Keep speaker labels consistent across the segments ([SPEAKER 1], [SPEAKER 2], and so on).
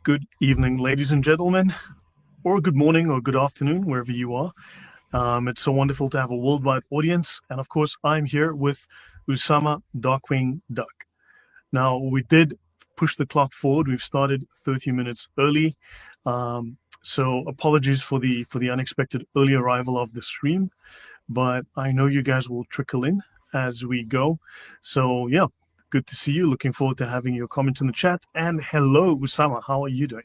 [SPEAKER 1] Good evening, ladies and gentlemen, or good morning or good afternoon, wherever you are. It's so wonderful to have a worldwide audience. And of course, I'm here with Usama Dakdok. Now, we did push the clock forward. We've started 30 minutes early. So apologies for the unexpected early arrival of the stream, but I know you guys will trickle in as we go. So yeah, good to see you. Looking forward to having your comments in the chat. And hello, Usama. How are you doing?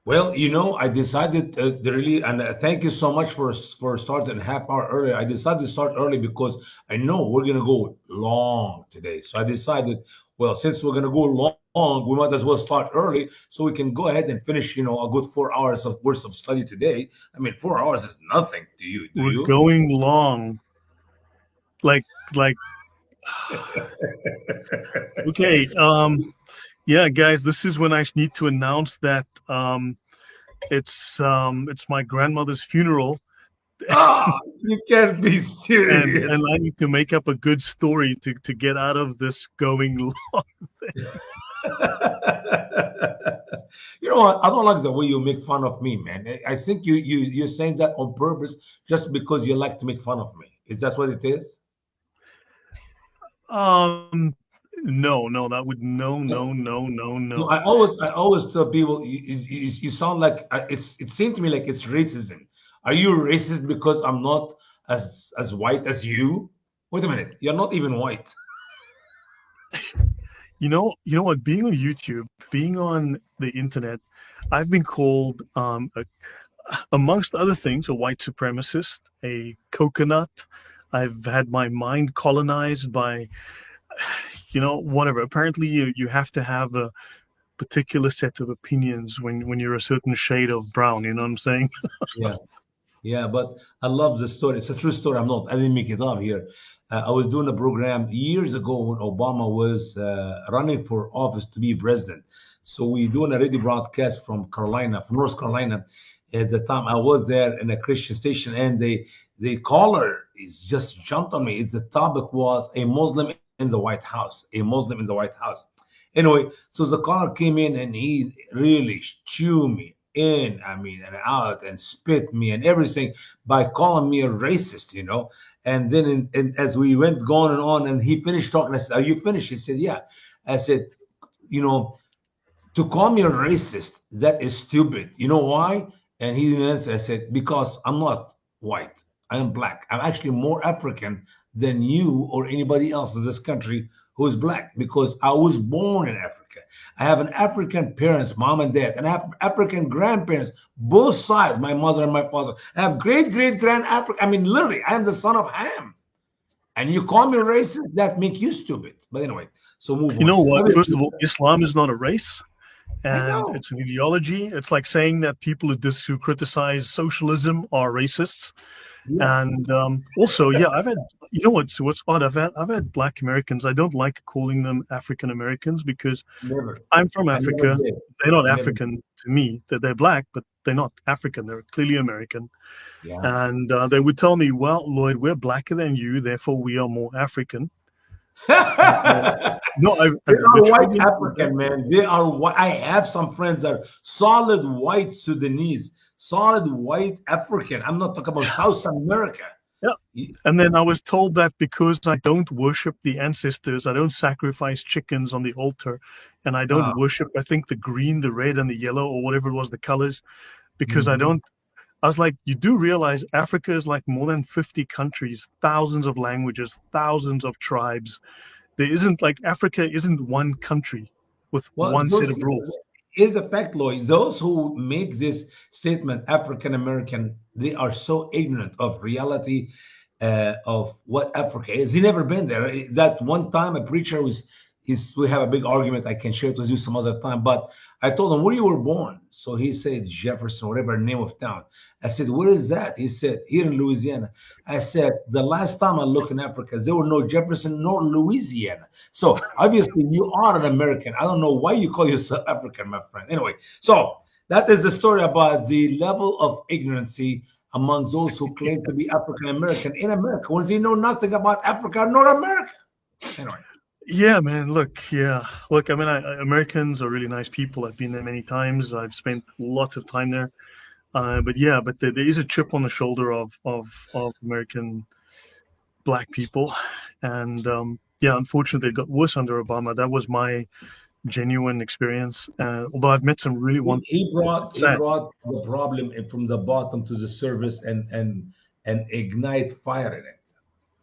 [SPEAKER 2] Well, I decided and thank you so much for starting half hour early. I decided to start early because I know we're gonna go long today. So I decided, well, since we're gonna go long, we might as well start early so we can go ahead and finish, a good 4 hours of worth of study today. I mean, 4 hours is nothing to you, do
[SPEAKER 1] We're
[SPEAKER 2] you?
[SPEAKER 1] going long. Like okay. Yeah, guys, this is when I need to announce that it's my grandmother's funeral,
[SPEAKER 2] Ah, you can't be
[SPEAKER 1] and
[SPEAKER 2] serious.
[SPEAKER 1] I need to make up a good story to get out of this going long.
[SPEAKER 2] You know what? I don't like the way you make fun of me, man. I think you're saying that on purpose just because you like to make fun of me. Is that what it is?
[SPEAKER 1] Um, no, that would
[SPEAKER 2] No, no.
[SPEAKER 1] no.
[SPEAKER 2] I always tell people you sound like it seemed to me like it's racism. Are you racist because I'm not as white as you? Wait a minute, you're not even white.
[SPEAKER 1] You know what? Being on YouTube, being on the internet, I've been called, amongst other things, a white supremacist, a coconut. I've had my mind colonized by, whatever. Apparently, you have to have a particular set of opinions when you're a certain shade of brown. You know what I'm saying?
[SPEAKER 2] Yeah. Yeah, but I love the story. It's a true story. I didn't make it up here. I was doing a program years ago when Obama was running for office to be president. So we doing a radio broadcast from Carolina, from North Carolina. At the time, I was there in a Christian station, and the caller is just jumped on me. The topic was a Muslim in the White House, a Muslim in the White House. Anyway, so the caller came in and he really chewed me in, I mean, and out and spit me and everything by calling me a racist. And then as we went going and on, and he finished talking, I said, "Are you finished?" He said, "Yeah." I said, you know, to call me a racist, that is stupid. You know why? And he answered, I said, because I'm not white. I am black. I'm actually more African than you or anybody else in this country who is black because I was born in Africa. I have an African parents, mom and dad, and I have African grandparents, both sides, my mother and my father. I have great grand African. I mean, literally, I am the son of Ham. And you call me racist, that make you stupid. But anyway, so move
[SPEAKER 1] You
[SPEAKER 2] on.
[SPEAKER 1] know what? First of all, Islam is not a race,
[SPEAKER 2] I
[SPEAKER 1] and
[SPEAKER 2] know.
[SPEAKER 1] it's an ideology. It's like saying that people who criticize socialism are racists.
[SPEAKER 2] Yeah,
[SPEAKER 1] And also, yeah, I've had, what's odd? I've had Black Americans. I don't like calling them African Americans because
[SPEAKER 2] never.
[SPEAKER 1] I'm from
[SPEAKER 2] I never
[SPEAKER 1] Africa.
[SPEAKER 2] did.
[SPEAKER 1] They're not
[SPEAKER 2] I never.
[SPEAKER 1] African to me. That they're black, but they're not African. They're clearly American.
[SPEAKER 2] Yeah.
[SPEAKER 1] And they would tell me, "Well, Lloyd, we're blacker than you, therefore we are more African." I said, "No, I've
[SPEAKER 2] They are white
[SPEAKER 1] literally been told that."
[SPEAKER 2] African, man. They are white. I have some friends that are solid white Sudanese, solid white African. I'm not talking about South America.
[SPEAKER 1] Yeah. And then I was told that because I don't worship the ancestors, I don't sacrifice chickens on the altar, and I
[SPEAKER 2] Ah,
[SPEAKER 1] don't worship, I think, the green, the red, and the yellow, or whatever it was, the colors, because
[SPEAKER 2] mhm.
[SPEAKER 1] I was like, you do realize Africa is like more than 50 countries, thousands of languages, thousands of tribes. There isn't like Africa isn't one country with
[SPEAKER 2] Well,
[SPEAKER 1] one set of rules.
[SPEAKER 2] is a fact, Lloyd. Those who make this statement, African American, they are so ignorant of reality of what Africa is. He never been there. That one time, a preacher we have a big argument. I can share it with you some other time. But I told him where you were born. So he said Jefferson, whatever name of town. I said, where is that? He said, here in Louisiana. I said, the last time I looked in Africa, there were no Jefferson nor Louisiana. So obviously you are an American. I don't know why you call yourself African, my friend. Anyway, so that is the story about the level of ignorancy among those who claim to be African American in America when they know nothing about Africa nor America. Anyway.
[SPEAKER 1] Yeah, man. Look. I mean, Americans are really nice people. I've been there many times. I've spent lots of time there. But there is a chip on the shoulder of American black people, and yeah, unfortunately, it got worse under Obama. That was my genuine experience. Although I've met some really
[SPEAKER 2] He,
[SPEAKER 1] wonderful
[SPEAKER 2] he
[SPEAKER 1] people,
[SPEAKER 2] brought
[SPEAKER 1] it's
[SPEAKER 2] he
[SPEAKER 1] sad.
[SPEAKER 2] brought the problem from the bottom to the surface and ignite fire in it.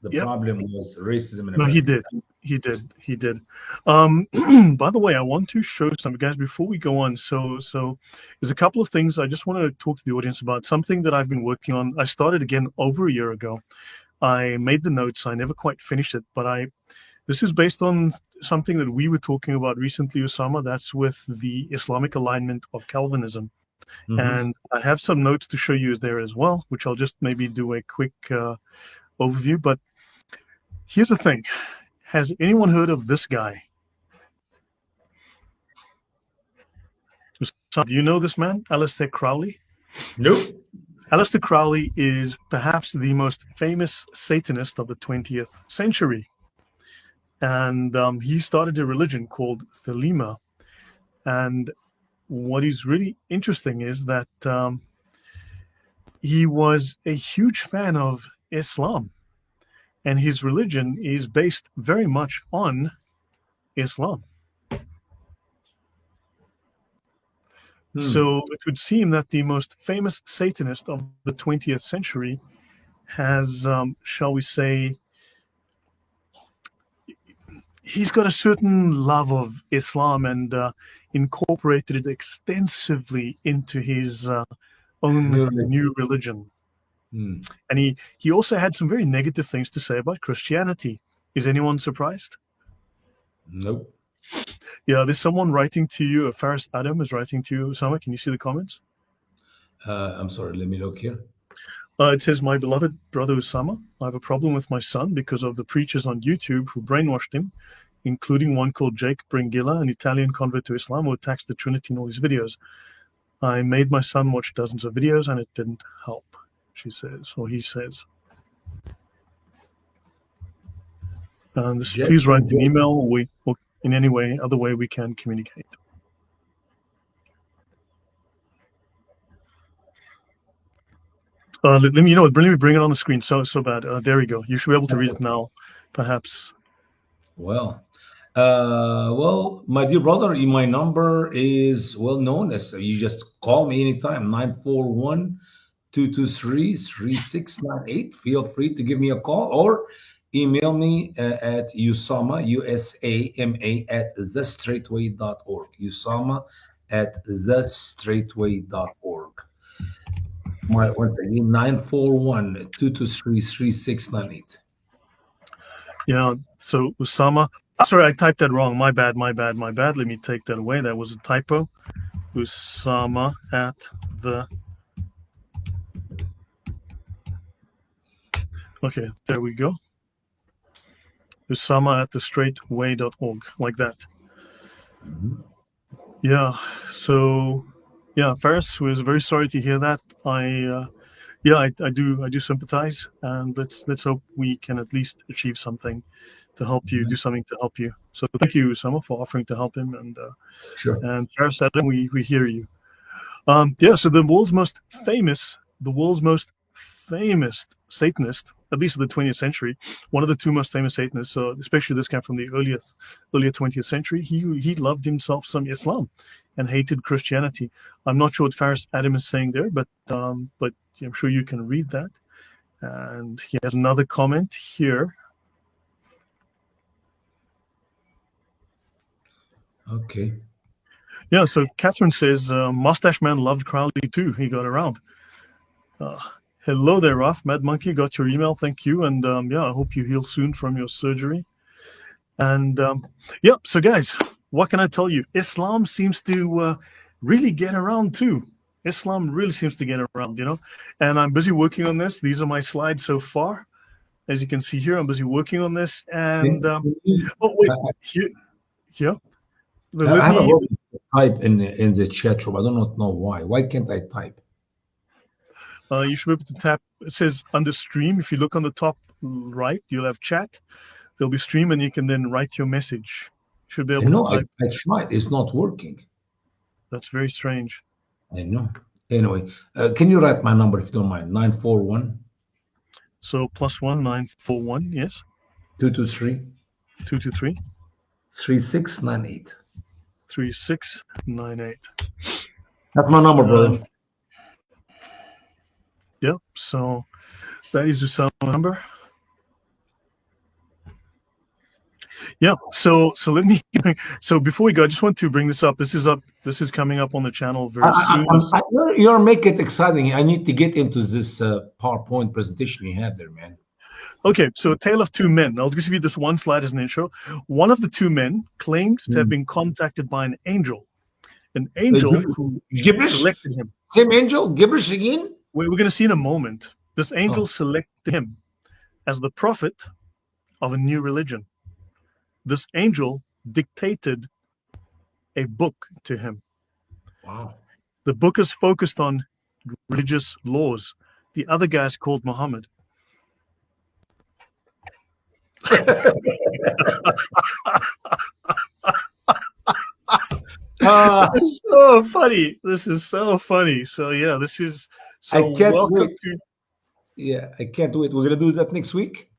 [SPEAKER 2] The
[SPEAKER 1] Yep.
[SPEAKER 2] problem was racism in
[SPEAKER 1] No, he
[SPEAKER 2] America.
[SPEAKER 1] did. He did. By the way, I want to show some guys before we go on. So there's a couple of things I just want to talk to the audience about. Something that I've been working on. I started again over a year ago. I made the notes. I never quite finished it, but this is based on something that we were talking about recently, Osama. That's with the Islamic alignment of Calvinism.
[SPEAKER 2] Hmm.
[SPEAKER 1] And I have some notes to show you there as well, which I'll just maybe do a quick overview. But here's the thing. Has anyone heard of this guy? Do you know this man, Aleister Crowley?
[SPEAKER 2] Nope.
[SPEAKER 1] Aleister Crowley is perhaps the most famous Satanist of the 20th century. And he started a religion called Thelema. And what is really interesting is that he was a huge fan of Islam. And his religion is based very much on Islam.
[SPEAKER 2] Hmm.
[SPEAKER 1] So it would seem that the most famous Satanist of the 20th century has, shall we say, he's got a certain love of Islam and incorporated it extensively into his own
[SPEAKER 2] New religion.
[SPEAKER 1] new religion.
[SPEAKER 2] Hmm.
[SPEAKER 1] And he also had some very negative things to say about Christianity. Is anyone surprised?
[SPEAKER 2] Nope.
[SPEAKER 1] Yeah, there's someone writing to you. Faris Adam is writing to you. Osama, can you see the comments?
[SPEAKER 2] I'm sorry. Let me look here.
[SPEAKER 1] It says, "My beloved brother Usama, I have a problem with my son because of the preachers on YouTube who brainwashed him, including one called Jake Bringilla, an Italian convert to Islam who attacks the Trinity in all his videos. I made my son watch dozens of videos and it didn't help," she says, or he says.
[SPEAKER 2] Jet
[SPEAKER 1] Please write an
[SPEAKER 2] Bringilla.
[SPEAKER 1] email or in any way, other way we can communicate. Let me, let me bring it on the screen. So bad. There we go. You should be able to read it now, perhaps.
[SPEAKER 2] Well, my dear brother, my number is well known. As you just call me anytime, 941-223-3698. Feel free to give me a call or email me at Usama, USAMA, at thestraightway.org. Usama at thestraightway.org. Once again, 941-223-3698.
[SPEAKER 1] Yeah. So Usama, sorry, I typed that wrong. My bad. Let me take that away. That was a typo. Usama at the. Okay, there we go. Usama at thestraightway.org, like that.
[SPEAKER 2] Mhm.
[SPEAKER 1] Yeah. So, yeah, Faris was very sorry to hear that. I do sympathize, and let's hope we can at least achieve something to help you, do something to help you. So thank you, Usama, for offering to help him,
[SPEAKER 2] Sure.
[SPEAKER 1] and Faris Adam, we hear you. So the world's most famous Satanist, at least in the 20th century, one of the two most famous Satanists, especially this guy from the earlier 20th century, he loved himself some Islam and hated Christianity. I'm not sure what Faris Adam is saying there, but I'm sure you can read that. And he has another comment here.
[SPEAKER 2] Okay.
[SPEAKER 1] Yeah, so Catherine says, Mustache Man loved Crowley too. He got around. Hello there, Raf. Mad Monkey, got your email. Thank you. And I hope you heal soon from your surgery. And so guys, what can I tell you? Islam seems to really get around too. Islam really seems to get around, And I'm busy working on this. These are my slides so far. As you can see here, I'm busy working on this. And oh wait, here, yeah.
[SPEAKER 2] I
[SPEAKER 1] Let
[SPEAKER 2] have a
[SPEAKER 1] me.
[SPEAKER 2] problem to type in the chat room. I don't know why. Why can't I type?
[SPEAKER 1] You should be able to tap. It says under stream. If you look on the top right, you'll have chat. there'll be stream, and you can then write your message. You should be able to
[SPEAKER 2] No,
[SPEAKER 1] type.
[SPEAKER 2] I tried. It's not working.
[SPEAKER 1] That's very strange.
[SPEAKER 2] I know. Anyway, can you write my number if you don't mind? 941
[SPEAKER 1] So +1 941, yes,
[SPEAKER 2] 223
[SPEAKER 1] 223
[SPEAKER 2] 3698.
[SPEAKER 1] 3698.
[SPEAKER 2] That's my number, brother.
[SPEAKER 1] Yep. So that is Usama's number. Yeah. So let me. So before we go, I just want to bring this up. This is coming up on the channel very soon.
[SPEAKER 2] You're making it exciting. I need to get into this PowerPoint presentation you have there, man.
[SPEAKER 1] Okay, so A Tale of Two Men. I'll just give you this one slide as an intro. One of the two men claimed to have been contacted by an angel who selected him.
[SPEAKER 2] Same angel, gibberish again?
[SPEAKER 1] We're going to see in a moment. This angel selected him as the prophet of a new religion. This angel dictated a book to him.
[SPEAKER 2] Wow.
[SPEAKER 1] The book is focused on religious laws. The other guy is called Muhammad. This is so funny. This is so funny. So yeah, this is so welcome to.
[SPEAKER 2] Yeah, I can't wait. We're gonna do that next week.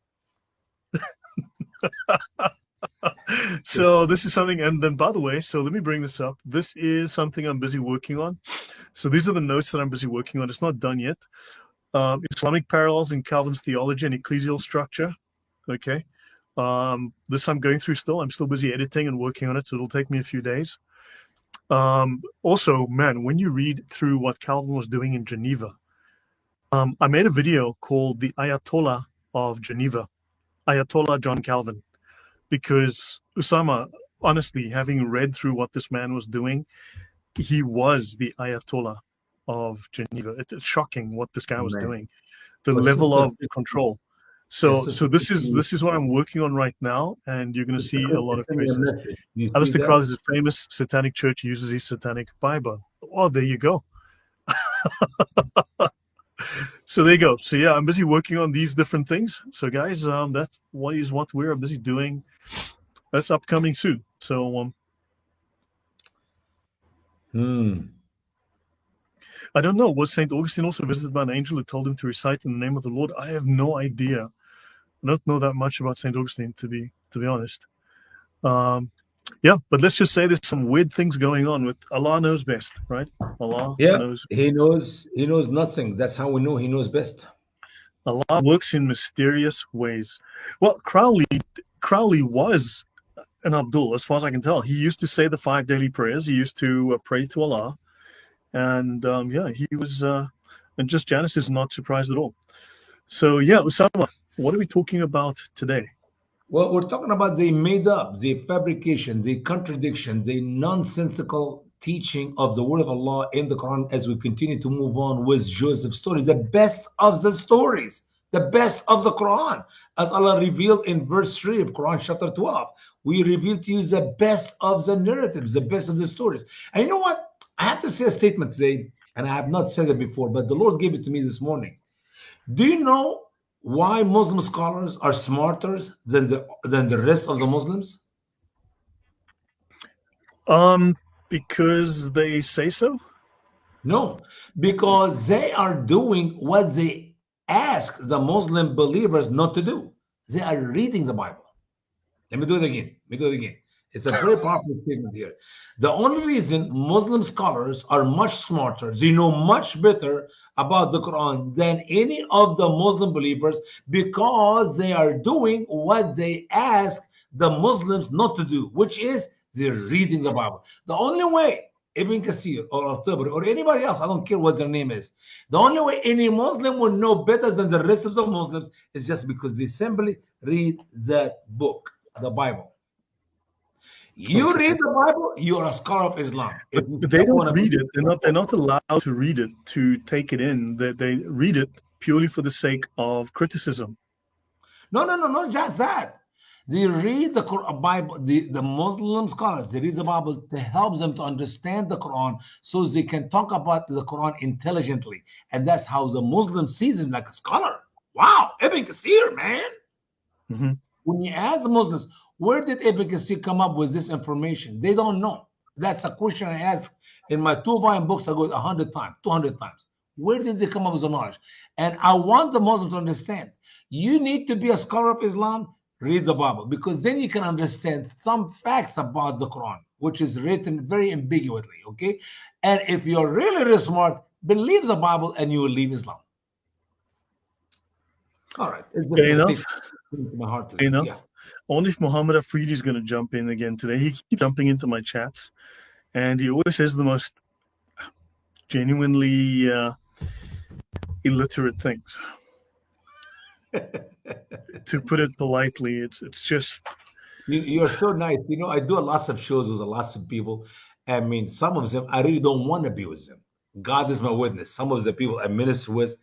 [SPEAKER 1] So this is something, and then by the way, so let me bring this up. This is something I'm busy working on. So these are the notes that I'm busy working on. It's not done yet. Islamic parallels in Calvin's theology and ecclesial structure. Okay. This I'm going through still. I'm still busy editing and working on it, so it'll take me a few days. Also, man, when you read through what Calvin was doing in Geneva, I made a video called The Ayatollah of Geneva, Ayatollah John Calvin, because Usama, honestly, having read through what this man was doing, he was the Ayatollah of Geneva. It's shocking what this guy was doing, the level of control. So this is what I'm working on right now, and you're going to see a lot of traces. Alistair Crowley's famous satanic church uses his satanic Bible. Oh, there you go. So there you go. So yeah, I'm busy working on these different things. So guys, that's what we're busy doing. That's upcoming soon. So I don't know. Was St. Augustine also visited by an angel who told him to recite in the name of the Lord? I have no idea. I don't know that much about St. Augustine, to be honest. Yeah, but let's just say there's some weird things going on with Allah knows best, right? Allah knows.
[SPEAKER 2] He knows nothing. That's how we know he knows best.
[SPEAKER 1] Allah works in mysterious ways. Well, Crowley was an Abdul, as far as I can tell. He used to say the 5 daily prayers. He used to pray to Allah. And yeah, he was, and just Janice is not surprised at all. So yeah, Usama, what are we talking about today?
[SPEAKER 2] Well, we're talking about the made up, the fabrication, the contradiction, the nonsensical teaching of the word of Allah in the Quran as we continue to move on with Joseph's stories, the best of the stories, the best of the Quran. As Allah revealed in verse 3 of Quran chapter 12, we reveal to you the best of the narratives, the best of the stories. And you know what? I have to say a statement today, and I have not said it before, but the Lord gave it to me this morning. Do you know why Muslim scholars are smarter than the rest of the Muslims?
[SPEAKER 1] Because they say so?
[SPEAKER 2] No, because they are doing what they ask the Muslim believers not to do. They are reading the Bible. Let me do it again. It's a very powerful statement here. The only reason Muslim scholars are much smarter, they know much better about the Quran than any of the Muslim believers, because they are doing what they ask the Muslims not to do, which is they're reading the Bible. The only way Ibn Kathir or Al-Tabari or anybody else, I don't care what their name is, the only way any Muslim will know better than the rest of the Muslims is just because they simply read that book, the Bible. You read the Bible, you are a scholar of Islam.
[SPEAKER 1] But they don't read it. They're not allowed to read it, to take it in. They read it purely for the sake of criticism.
[SPEAKER 2] No, not just that. They read the Bible, the Muslim scholars, they read the Bible to help them to understand the Quran so they can talk about the Quran intelligently. And that's how the Muslim sees him, like a scholar. Wow, Ibn Kathir, man.
[SPEAKER 1] Mm-hmm.
[SPEAKER 2] When you ask the Muslims, where did Ibn come up with this information? They don't know. That's a question I ask in my 2 volume books. I go 100 times, 200 times. Where did they come up with the knowledge? And I want the Muslims to understand. You need to be a scholar of Islam, read the Bible, because then you can understand some facts about the Quran, which is written very ambiguously, okay? And if you're really, really smart, believe the Bible and you will leave Islam. All right. It's just
[SPEAKER 1] Fair
[SPEAKER 2] a
[SPEAKER 1] enough.
[SPEAKER 2] statement to my heart.
[SPEAKER 1] Fair enough.
[SPEAKER 2] Yeah.
[SPEAKER 1] I wonder if Muhammad Afridi is going to jump in again today. He keeps jumping into my chats, and he always says the most genuinely illiterate things. To put it politely, it's just.
[SPEAKER 2] You're so nice. You know, I do lots of shows with lots of people. I mean, some of them I really don't want to be with them. God is my witness. Some of the people I minister with,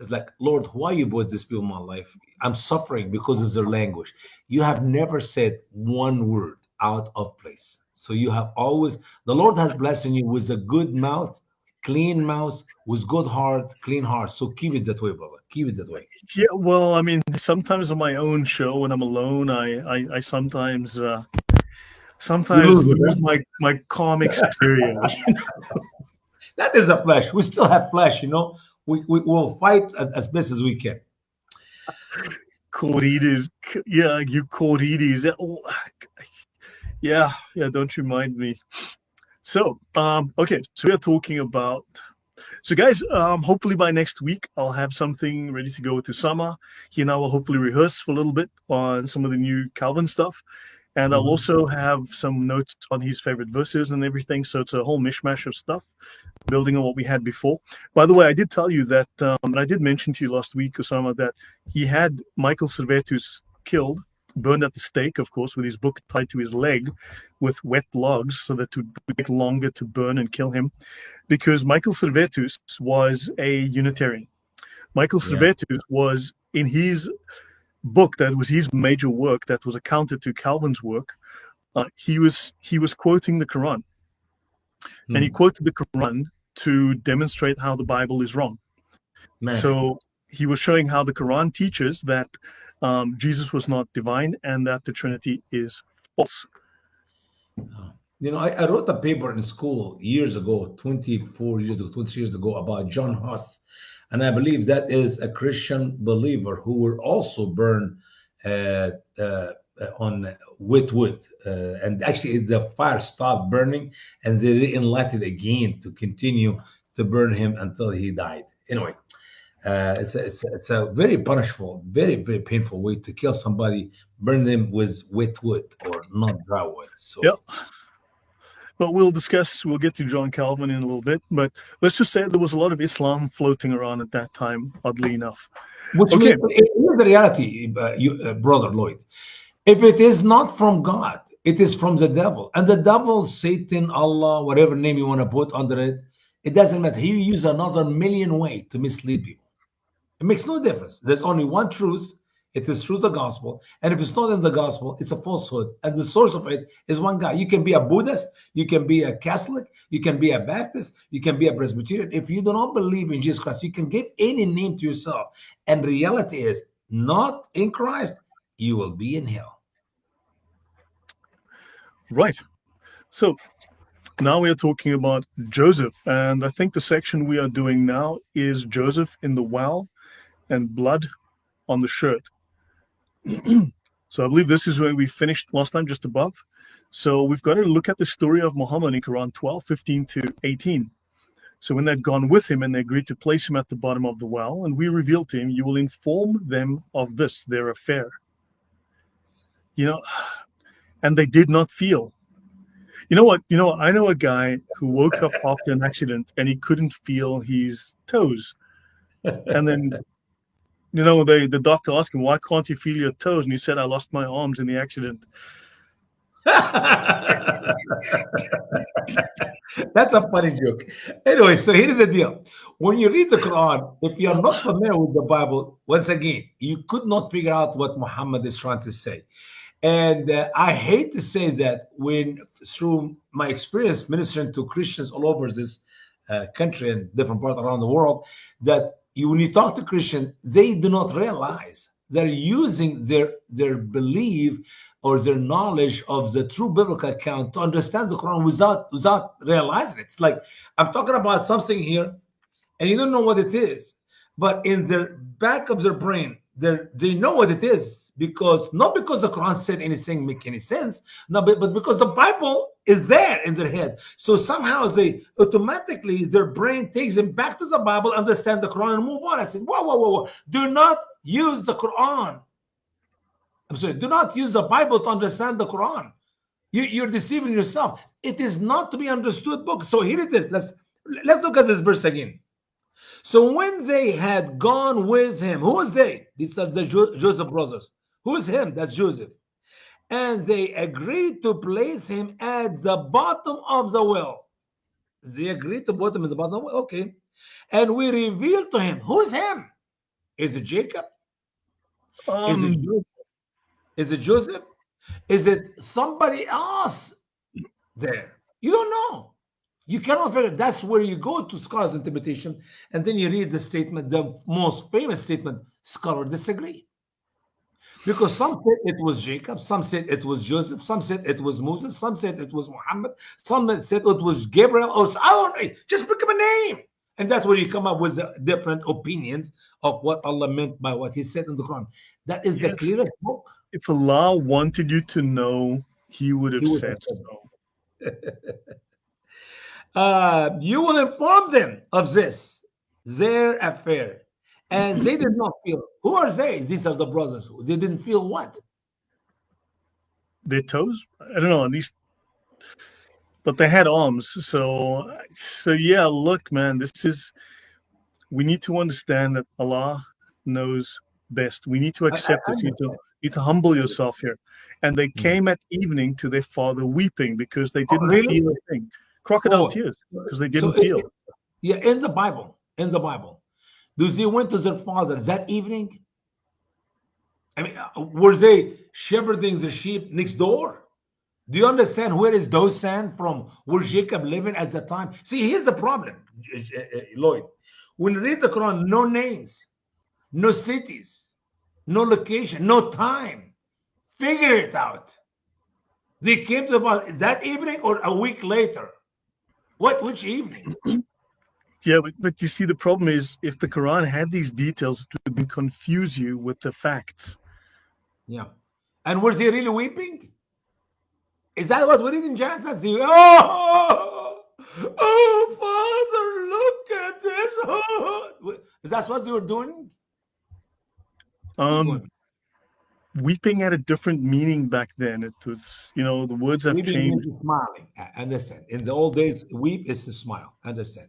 [SPEAKER 2] it's like, Lord, why you put these people in my life? I'm suffering because of their language. You have never said one word out of place. So you have always, the Lord has blessed you with a good mouth, clean mouth, with good heart, clean heart. So keep it that way, brother. Keep it that way.
[SPEAKER 1] Yeah, well, I mean, sometimes on my own show when I'm alone, I sometimes
[SPEAKER 2] You
[SPEAKER 1] lose
[SPEAKER 2] lose
[SPEAKER 1] my calm exterior.
[SPEAKER 2] That is a flesh. We still have flesh, you know. We will fight as best as we can.
[SPEAKER 1] Corrides, yeah, you corrides. Yeah, don't remind me. So, okay, so we are talking about. So, guys, hopefully by next week I'll have something ready to go with Usama. He and I will hopefully rehearse for a little bit on some of the new Calvin stuff, and I'll also have some notes on his favorite verses and everything. So it's a whole mishmash of stuff, building on what we had before. By the way, I did tell you that, and I did mention to you last week, Osama, that he had Michael Servetus killed, burned at the stake, of course, with his book tied to his leg with wet logs so that it would take longer to burn and kill him, because Michael Servetus was a Unitarian. Michael Servetus was, in his book, that was his major work, that was a counter to Calvin's work, he was quoting the Quran. And he quoted the Quran to demonstrate how the Bible is wrong.
[SPEAKER 2] Man.
[SPEAKER 1] So he was showing how the Quran teaches that Jesus was not divine and that the Trinity is false.
[SPEAKER 2] You know, I wrote a paper in school years ago, 24 years ago, 20 years ago, about John Huss. And I believe that is a Christian believer who will also burn on wet wood. And actually, the fire stopped burning and they re-enlighted it again to continue to burn him until he died. Anyway, it's a very punishful, very, very painful way to kill somebody, burn them with wet wood or not dry wood. So.
[SPEAKER 1] Yep. But we'll get to John Calvin in a little bit, but let's just say there was a lot of Islam floating around at that time, oddly enough.
[SPEAKER 2] Which means, here's the reality, Brother Lloyd. If it is not from God, it is from the devil. And the devil, Satan, Allah, whatever name you want to put under it, it doesn't matter. He uses another million ways to mislead people. It makes no difference. There's only one truth. It is through the gospel. And if it's not in the gospel, it's a falsehood. And the source of it is one guy. You can be a Buddhist. You can be a Catholic. You can be a Baptist. You can be a Presbyterian. If you do not believe in Jesus Christ, you can give any name to yourself. And reality is, not in Christ, you will be in hell.
[SPEAKER 1] Right. So now we are talking about Joseph. And I think the section we are doing now is Joseph in the well and blood on the shirt. So I believe this is where we finished last time, just above. So we've got to look at the story of Muhammad in Quran 12, 15 to 18. So when they'd gone with him and they agreed to place him at the bottom of the well, and we revealed to him, you will inform them of this, their affair. You know, and they did not feel. You know what? I know a guy who woke up after an accident and he couldn't feel his toes. And then the doctor asked him, why can't you feel your toes? And he said, I lost my arms in the accident.
[SPEAKER 2] That's a funny joke. Anyway, so here's the deal. When you read the Quran, if you're not familiar with the Bible, once again, you could not figure out what Muhammad is trying to say. And I hate to say that through my experience ministering to Christians all over this country and different parts around the world, that when you talk to Christians, they do not realize they're using their belief or their knowledge of the true biblical account to understand the Quran without realizing it. It's like I'm talking about something here, and you don't know what it is, but in their back of their brain, they know what it is, because not because the Quran said anything make any sense, no, but because the Bible is there in their head. So somehow they automatically, their brain takes them back to the Bible, understand the Quran, and move on. I said, whoa, whoa, whoa, whoa! Do not use the Quran. I'm sorry. Do not use the Bible to understand the Quran. You're deceiving yourself. It is not to be understood book. So here it is. Let's look at this verse again. So when they had gone with him, who is they? These are the Joseph brothers. Who is him? That's Joseph. And they agreed to place him at the bottom of the well. They agreed to put him at the bottom of the well. Okay. And we revealed to him. Who is him? Is it Jacob? Is it Joseph? Is it Joseph? Is it somebody else there? You don't know. You cannot figure. That's where you go to scholars' interpretation, and then you read the statement, the most famous statement. Scholars disagree, because some said it was Jacob, some said it was Joseph, some said it was Moses, some said it was Muhammad, some said it was Gabriel, or I don't know. Just pick up a name, and that's where you come up with different opinions of what Allah meant by what He said in the Quran. That is the clearest book.
[SPEAKER 1] If Allah wanted you to know, He would have said so.
[SPEAKER 2] You will inform them of this, their affair. And they did not feel. Who are they? These are the brothers. They didn't feel what?
[SPEAKER 1] Their toes? I don't know, at least. But they had arms. So yeah, look, man, we need to understand that Allah knows best. We need to accept it. You need to humble yourself here. And they came at evening to their father weeping because they didn't feel a thing. Crocodile tears, because they didn't feel.
[SPEAKER 2] Yeah, in the Bible, do they went to their father that evening? I mean, were they shepherding the sheep next door? Do you understand where is Dosan from? Where Jacob living at the time? See, here's the problem, Lloyd. When you read the Quran, no names, no cities, no location, no time. Figure it out. They came to about that evening or a week later. Which evening?
[SPEAKER 1] Yeah, but you see, the problem is, if the Quran had these details, it would confuse you with the facts.
[SPEAKER 2] Yeah. And was he really weeping? Is that what we read in Genesis? Oh, Father, look at this. Oh. Is that what they were doing?
[SPEAKER 1] Weeping had a different meaning back then. It was, the words have changed.
[SPEAKER 2] Smiling. I understand. In the old days, weep is to smile. I understand.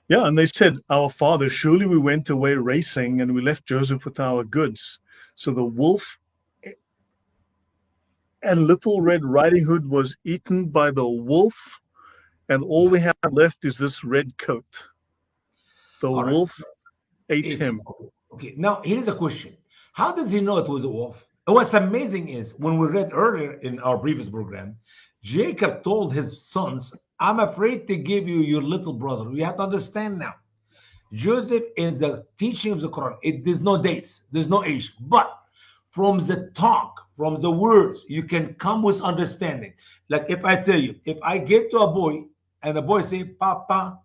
[SPEAKER 1] Yeah, and they said, our father, surely we went away racing and we left Joseph with our goods. So the wolf and Little Red Riding Hood was eaten by the wolf, and all we have left is this red coat. The wolf ate him.
[SPEAKER 2] Okay, now here's a question. How did he know it was a wolf? And what's amazing is, when we read earlier in our previous program, Jacob told his sons, I'm afraid to give you your little brother. We have to understand now. Joseph, in the teaching of the Quran, there's no dates, there's no age. But from the talk, from the words, you can come with understanding. Like if I tell you, if I get to a boy and the boy say, Papa,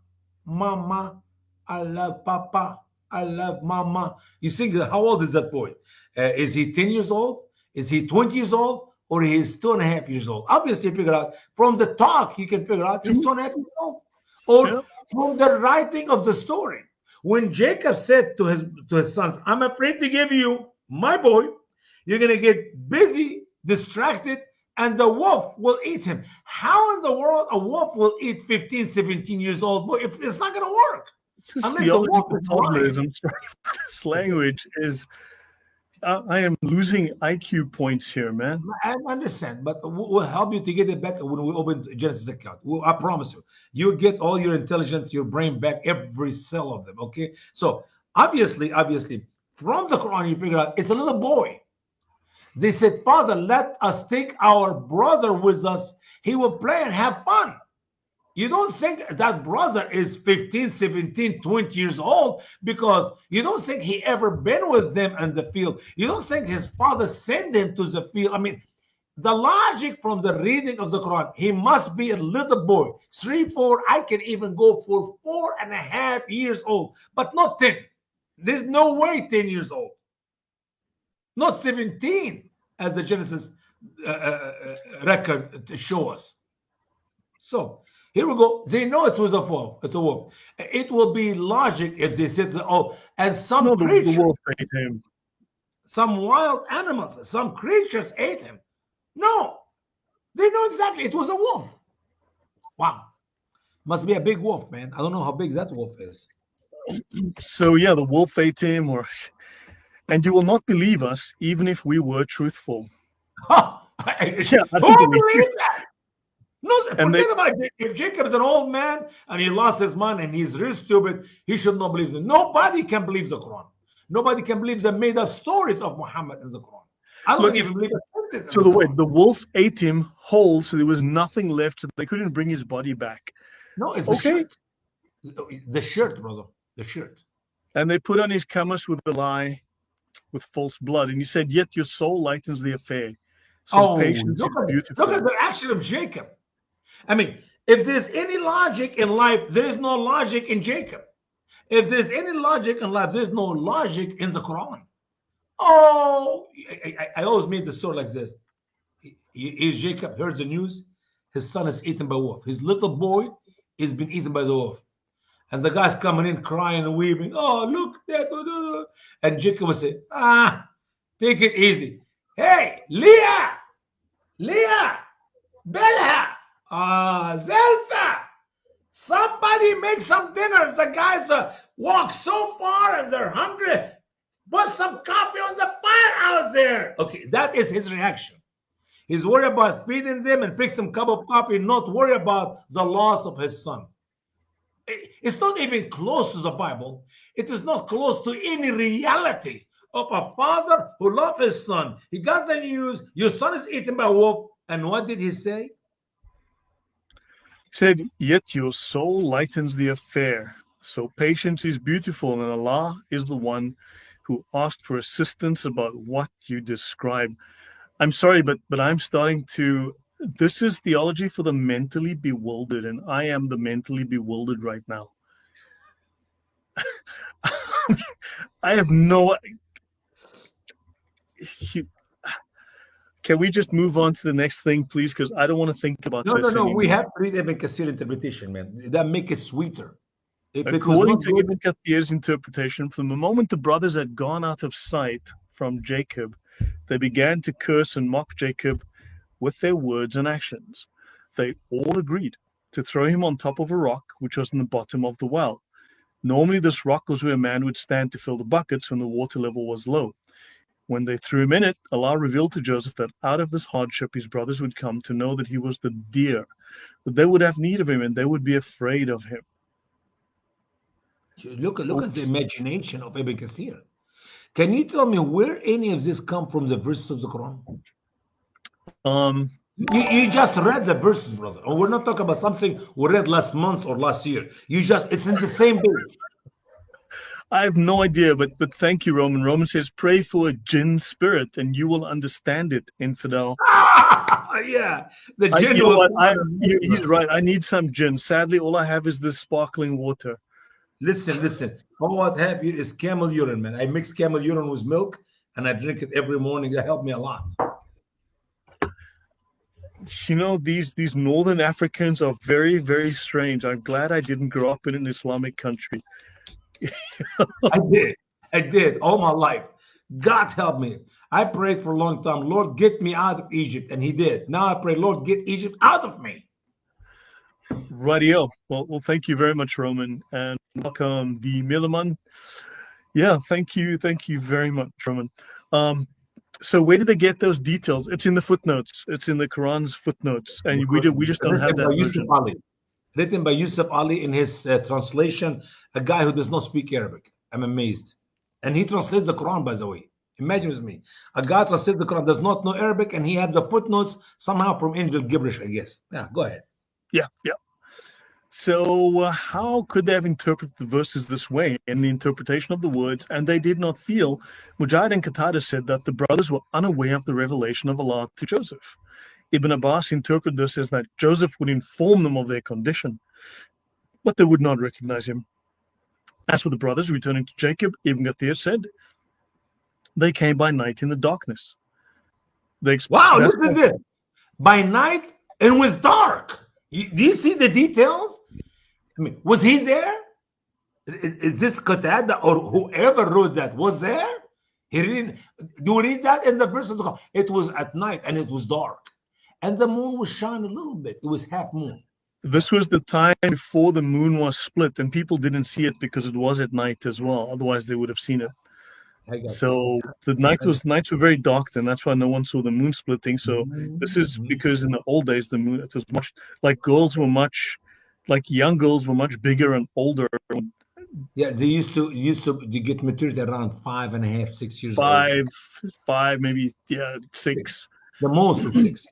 [SPEAKER 2] Mama, I love Papa, I love Mama. You think, how old is that boy? Is he 10 years old? Is he 20 years old? Or he's 2.5 years old? Obviously, figure out from the talk, you can figure out he's 2.5 years old. Or from the writing of the story. When Jacob said to his sons, I'm afraid to give you my boy, you're going to get busy, distracted, and the wolf will eat him. How in the world a wolf will eat 15, 17 years old boy? If it's not going to work.
[SPEAKER 1] Unless the problem is, I'm sorry, this language is, I am losing IQ points here, man.
[SPEAKER 2] I understand, but we'll help you to get it back when we open Genesis account. I promise you. You get all your intelligence, your brain back, every cell of them, okay? So, obviously, from the Quran, you figure out it's a little boy. They said, Father, let us take our brother with us. He will play and have fun. You don't think that brother is 15, 17, 20 years old, because you don't think he ever been with them in the field. You don't think his father sent him to the field. I mean, the logic from the reading of the Quran, he must be a little boy, 3, 4. I can even go for 4.5 years old, but not 10. There's no way 10 years old, not 17, as the Genesis record show us. So here we go. They know it was a wolf. It's a wolf. It will be logic if they said, "Oh, and some
[SPEAKER 1] No,
[SPEAKER 2] creatures,
[SPEAKER 1] the wolf ate him.
[SPEAKER 2] some wild animals, some creatures ate him." No, they know exactly it was a wolf. Wow, must be a big wolf, man. I don't know how big that wolf is.
[SPEAKER 1] So yeah, the wolf ate him, and you will not believe us, even if we were truthful. Yeah, I
[SPEAKER 2] Who
[SPEAKER 1] don't believe you.
[SPEAKER 2] believes that? No,
[SPEAKER 1] And
[SPEAKER 2] forget about it. If Jacob is an old man and he lost his mind and he's real stupid, he should not believe it. Nobody can believe the Quran. Nobody can believe the made-up stories of Muhammad in the Quran. I don't
[SPEAKER 1] Look,
[SPEAKER 2] even believe a sentence
[SPEAKER 1] so
[SPEAKER 2] in the
[SPEAKER 1] the
[SPEAKER 2] Quran.
[SPEAKER 1] wolf ate him whole, so there was nothing left, so they couldn't bring his body back.
[SPEAKER 2] No, it's the shirt. The shirt, brother. The shirt.
[SPEAKER 1] And they put on his kamas with a lie, with false blood, and he said, "Yet your soul lightens the affair. So patience is beautiful."
[SPEAKER 2] Look at the action of Jacob. I mean, if there's any logic in life, there is no logic in Jacob. If there's any logic in life, there's no logic in the Quran. Oh, I always made the story like this. Jacob heard the news, his son is eaten by a wolf. His little boy is been eaten by the wolf. And the guy's coming in crying and weeping. Oh, look. And Jacob would say, take it easy. Hey, Leah, Bella, Zelfa, somebody make some dinner. The guys walk so far and they're hungry. Put some coffee on the fire out there. Okay, that is his reaction. He's worried about feeding them and fix some cup of coffee, not worry about the loss of his son. It's not even close to the Bible. It is not close to any reality of a father who loved his son. He got the news, your son is eaten by a wolf. And what did he say?
[SPEAKER 1] He said, "Yet your soul lightens the affair. So patience is beautiful, and Allah is the one who asked for assistance about what you describe." I'm sorry, but I'm starting to. This is theology for the mentally bewildered, and I am the mentally bewildered right now. I have no. Can we just move on to the next thing, please? Because I don't want to think about this.
[SPEAKER 2] No. We have to read Ibn Kathir interpretation, man. That make it sweeter.
[SPEAKER 1] According to Ibn Kathir's interpretation, from the moment the brothers had gone out of sight from Jacob, they began to curse and mock Jacob with their words and actions. They all agreed to throw him on top of a rock, which was in the bottom of the well. Normally, this rock was where a man would stand to fill the buckets when the water level was low. When they threw him in it, Allah revealed to Joseph that out of this hardship, his brothers would come to know that he was the dear, that they would have need of him and they would be afraid of him.
[SPEAKER 2] Look at the imagination of Ibn Kathir. Can you tell me where any of this come from the verses of the Quran? You just read the verses, brother. Oh, we're not talking about something we read last month or last year. It's in the same page.
[SPEAKER 1] I have no idea, but thank you, Roman. Roman says, "Pray for a jinn spirit, and you will understand it, infidel."
[SPEAKER 2] Yeah, the jinn.
[SPEAKER 1] He's right. I need some jinn. Sadly, all I have is this sparkling water.
[SPEAKER 2] Listen. All I have here is camel urine, man. I mix camel urine with milk, and I drink it every morning. That helped me a lot.
[SPEAKER 1] You know, these northern Africans are very, very strange. I'm glad I didn't grow up in an Islamic country.
[SPEAKER 2] I did all my life. God help me. I prayed for a long time. Lord, get me out of Egypt, and He did. Now I pray, Lord, get Egypt out of me.
[SPEAKER 1] Radio. Well, thank you very much, Roman, and welcome, D. Milliman. Yeah, thank you very much, Roman. So where did they get those details? It's in the footnotes. It's in the Quran's footnotes, and we just don't have that version.
[SPEAKER 2] Written by Yusuf Ali in his translation, a guy who does not speak Arabic. I'm amazed. And he translated the Quran, by the way. Imagine with me. A guy translated the Quran, does not know Arabic, and he had the footnotes somehow from Angel Gibberish, I guess. Yeah, go ahead.
[SPEAKER 1] Yeah. So how could they have interpreted the verses this way in the interpretation of the words? And they did not feel. Mujahid and Qatada said that the brothers were unaware of the revelation of Allah to Joseph. Ibn Abbas interpreted this as that Joseph would inform them of their condition, but they would not recognize him. As for the brothers returning to Jacob, Ibn Kathir said, they came by night in the darkness.
[SPEAKER 2] Wow, look at this. By night, and it was dark. Do you see the details? I mean, was he there? Is this Qatada or whoever wrote that was there? He didn't. Do you read that in the verse? It was at night and it was dark. And the moon was shining a little bit. It was half moon.
[SPEAKER 1] This was the time before the moon was split, and people didn't see it because it was at night as well. Otherwise, they would have seen it. So the nights were very dark then. That's why no one saw the moon splitting. So this is because in the old days, the moon, it was much like young girls were much bigger and older.
[SPEAKER 2] Yeah, they used to get maturity around 5.5, 6 years old.
[SPEAKER 1] Five, maybe 6.
[SPEAKER 2] The most is 6.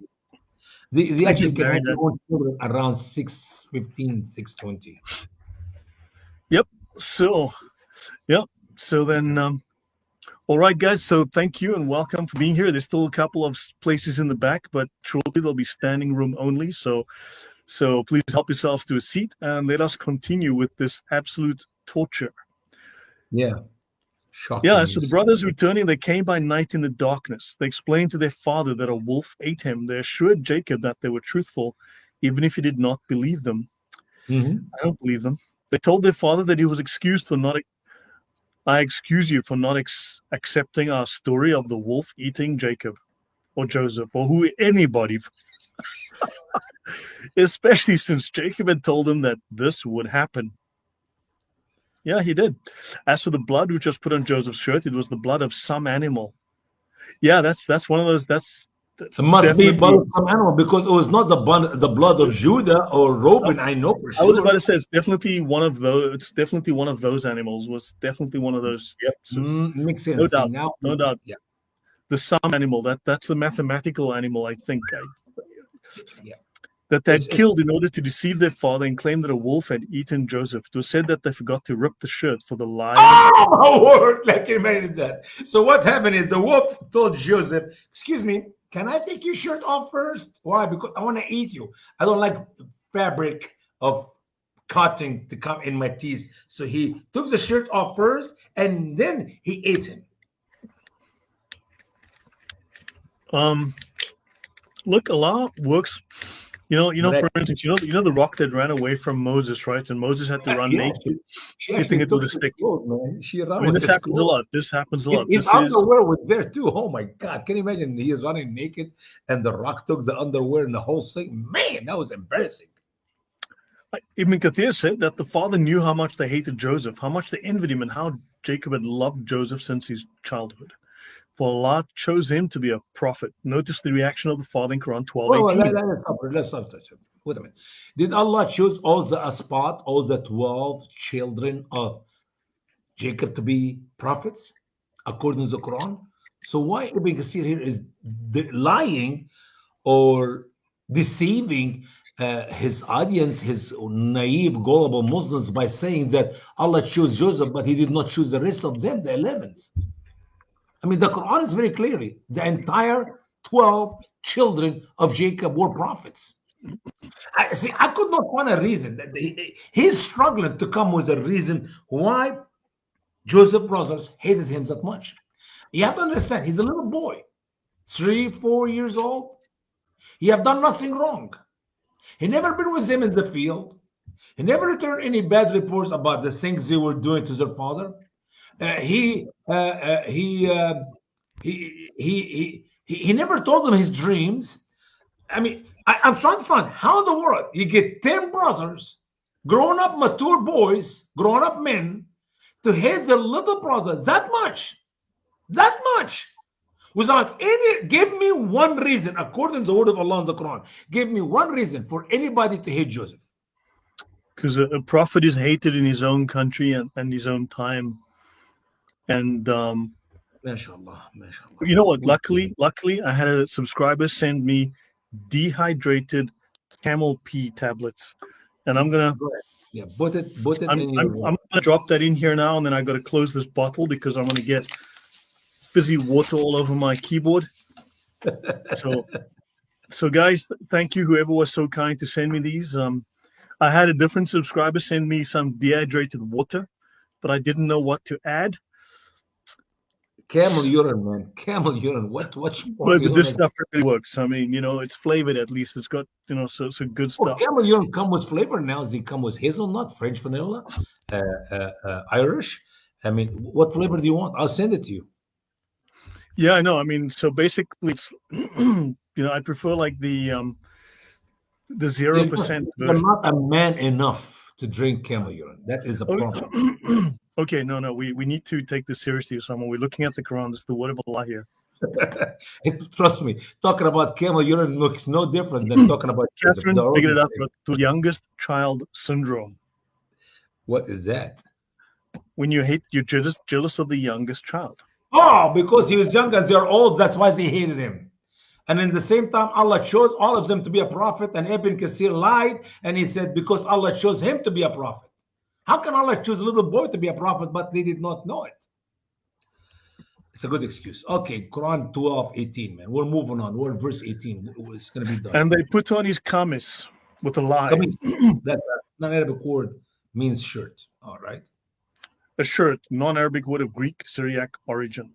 [SPEAKER 2] They actually get children around 6:15, 6:20.
[SPEAKER 1] Yep. So then. All right, guys. So thank you and welcome for being here. There's still a couple of places in the back, but shortly there'll be standing room only. So please help yourselves to a seat and let us continue with this absolute torture.
[SPEAKER 2] Yeah. Shocking.
[SPEAKER 1] Yeah. So the brothers returning, they came by night in the darkness. They explained to their father that a wolf ate him. They assured Jacob that they were truthful, even if he did not believe them.
[SPEAKER 2] Mm-hmm.
[SPEAKER 1] I don't believe them. They told their father that he was excused for not. I excuse you for not accepting our story of the wolf eating Jacob or Joseph or anybody, especially since Jacob had told him that this would happen. Yeah, he did. As for the blood which was put on Joseph's shirt, it was the blood of some animal. Yeah, that's one of those.
[SPEAKER 2] It must be blood of some animal because it was not the blood of Judah or Reuben. I know for sure.
[SPEAKER 1] I was about to say it's definitely one of those. It's definitely one of those animals. Was definitely one of those.
[SPEAKER 2] Yep, so, makes sense.
[SPEAKER 1] No doubt. No doubt. Yeah, the some animal. That's a mathematical animal. I think.
[SPEAKER 2] Yeah.
[SPEAKER 1] That they'd killed in order to deceive their father and claim that a wolf had eaten Joseph. It was said that they forgot to rip the shirt for the lion.
[SPEAKER 2] Oh my word! Like imagine that. So what happened is the wolf told Joseph, "Excuse me. Can I take your shirt off first? Why? Because I want to eat you. I don't like fabric of cotton to come in my teeth." So he took the shirt off first, and then he ate him.
[SPEAKER 1] Look, Allah works. For instance, the rock that ran away from Moses, right? And Moses had to run naked, hitting it with a stick. This happens a lot. This happens a lot.
[SPEAKER 2] His underwear was there too. Oh my God! Can you imagine? He is running naked, and the rock took the underwear and the whole thing. Man, that was embarrassing.
[SPEAKER 1] Ibn Kathir said that the father knew how much they hated Joseph, how much they envied him, and how Jacob had loved Joseph since his childhood. For Allah chose him to be a prophet. Notice the reaction of the father in Quran 12:18.
[SPEAKER 2] Let's stop. Wait a minute. Did Allah choose all the 12 children of Jacob to be prophets according to the Quran? So why Ibn Kathir here is lying or deceiving his audience, his naive, gullible Muslims, by saying that Allah chose Joseph, but he did not choose the rest of them, the 11s? I mean, the Quran is very clearly the entire 12 children of Jacob were prophets. I could not find a reason. He's struggling to come with a reason why Joseph's brothers hated him that much. You have to understand, he's a little boy, 3, 4 years old. He have done nothing wrong. He never been with them in the field. He never returned any bad reports about the things they were doing to their father. He never told them his dreams. I mean, I'm trying to find how in the world you get 10 brothers, grown up, mature boys, grown up men, to hate their little brother that much, without any. Give me one reason, according to the word of Allah in the Quran. Give me one reason for anybody to hate Joseph.
[SPEAKER 1] Because a prophet is hated in his own country and his own time. And
[SPEAKER 2] mashallah.
[SPEAKER 1] You know what? Luckily, I had a subscriber send me dehydrated camel pee tablets. And I'm gonna
[SPEAKER 2] Go ahead. Yeah, put it
[SPEAKER 1] I'm
[SPEAKER 2] in your
[SPEAKER 1] I'm, I'm
[SPEAKER 2] water.
[SPEAKER 1] gonna drop that in here now, and then I got to close this bottle because I'm gonna get fizzy water all over my keyboard. So guys, thank you whoever was so kind to send me these. I had a different subscriber send me some dehydrated water, but I didn't know what to add.
[SPEAKER 2] Camel urine, man. Camel urine. What
[SPEAKER 1] But
[SPEAKER 2] formula
[SPEAKER 1] this
[SPEAKER 2] is
[SPEAKER 1] stuff really works. I mean, it's flavored at least. It's got so good
[SPEAKER 2] Oh,
[SPEAKER 1] stuff.
[SPEAKER 2] camel urine come with flavor now. Does it come with hazelnut, French vanilla, Irish? I mean, what flavor do you want? I'll send it to you.
[SPEAKER 1] Yeah, I know. I mean, so basically, it's I prefer like the
[SPEAKER 2] You're
[SPEAKER 1] 0%
[SPEAKER 2] you're
[SPEAKER 1] version.
[SPEAKER 2] not a man enough to drink camel urine. That is a problem.
[SPEAKER 1] Oh, okay, no, we need to take this seriously, Osama. We're looking at the Quran. It's the word of Allah here.
[SPEAKER 2] Trust me, talking about camel urine looks no different than talking about Joseph.
[SPEAKER 1] Catherine
[SPEAKER 2] They're all
[SPEAKER 1] figured
[SPEAKER 2] the
[SPEAKER 1] it out.
[SPEAKER 2] same.
[SPEAKER 1] It was youngest child syndrome.
[SPEAKER 2] What is that?
[SPEAKER 1] When you're jealous of the youngest child.
[SPEAKER 2] Oh, because he was young and they're old. That's why they hated him. And in the same time, Allah chose all of them to be a prophet. And Ibn Kathir lied and he said, because Allah chose him to be a prophet. How can Allah choose a little boy to be a prophet, but they did not know it? It's a good excuse. Okay, Quran 12:18, man. We're moving on. We're verse 18. It's going to be done.
[SPEAKER 1] And they put on his kamis with a lie.
[SPEAKER 2] Kamis, that non-Arabic word means shirt. All right.
[SPEAKER 1] A shirt, non-Arabic word of Greek, Syriac origin.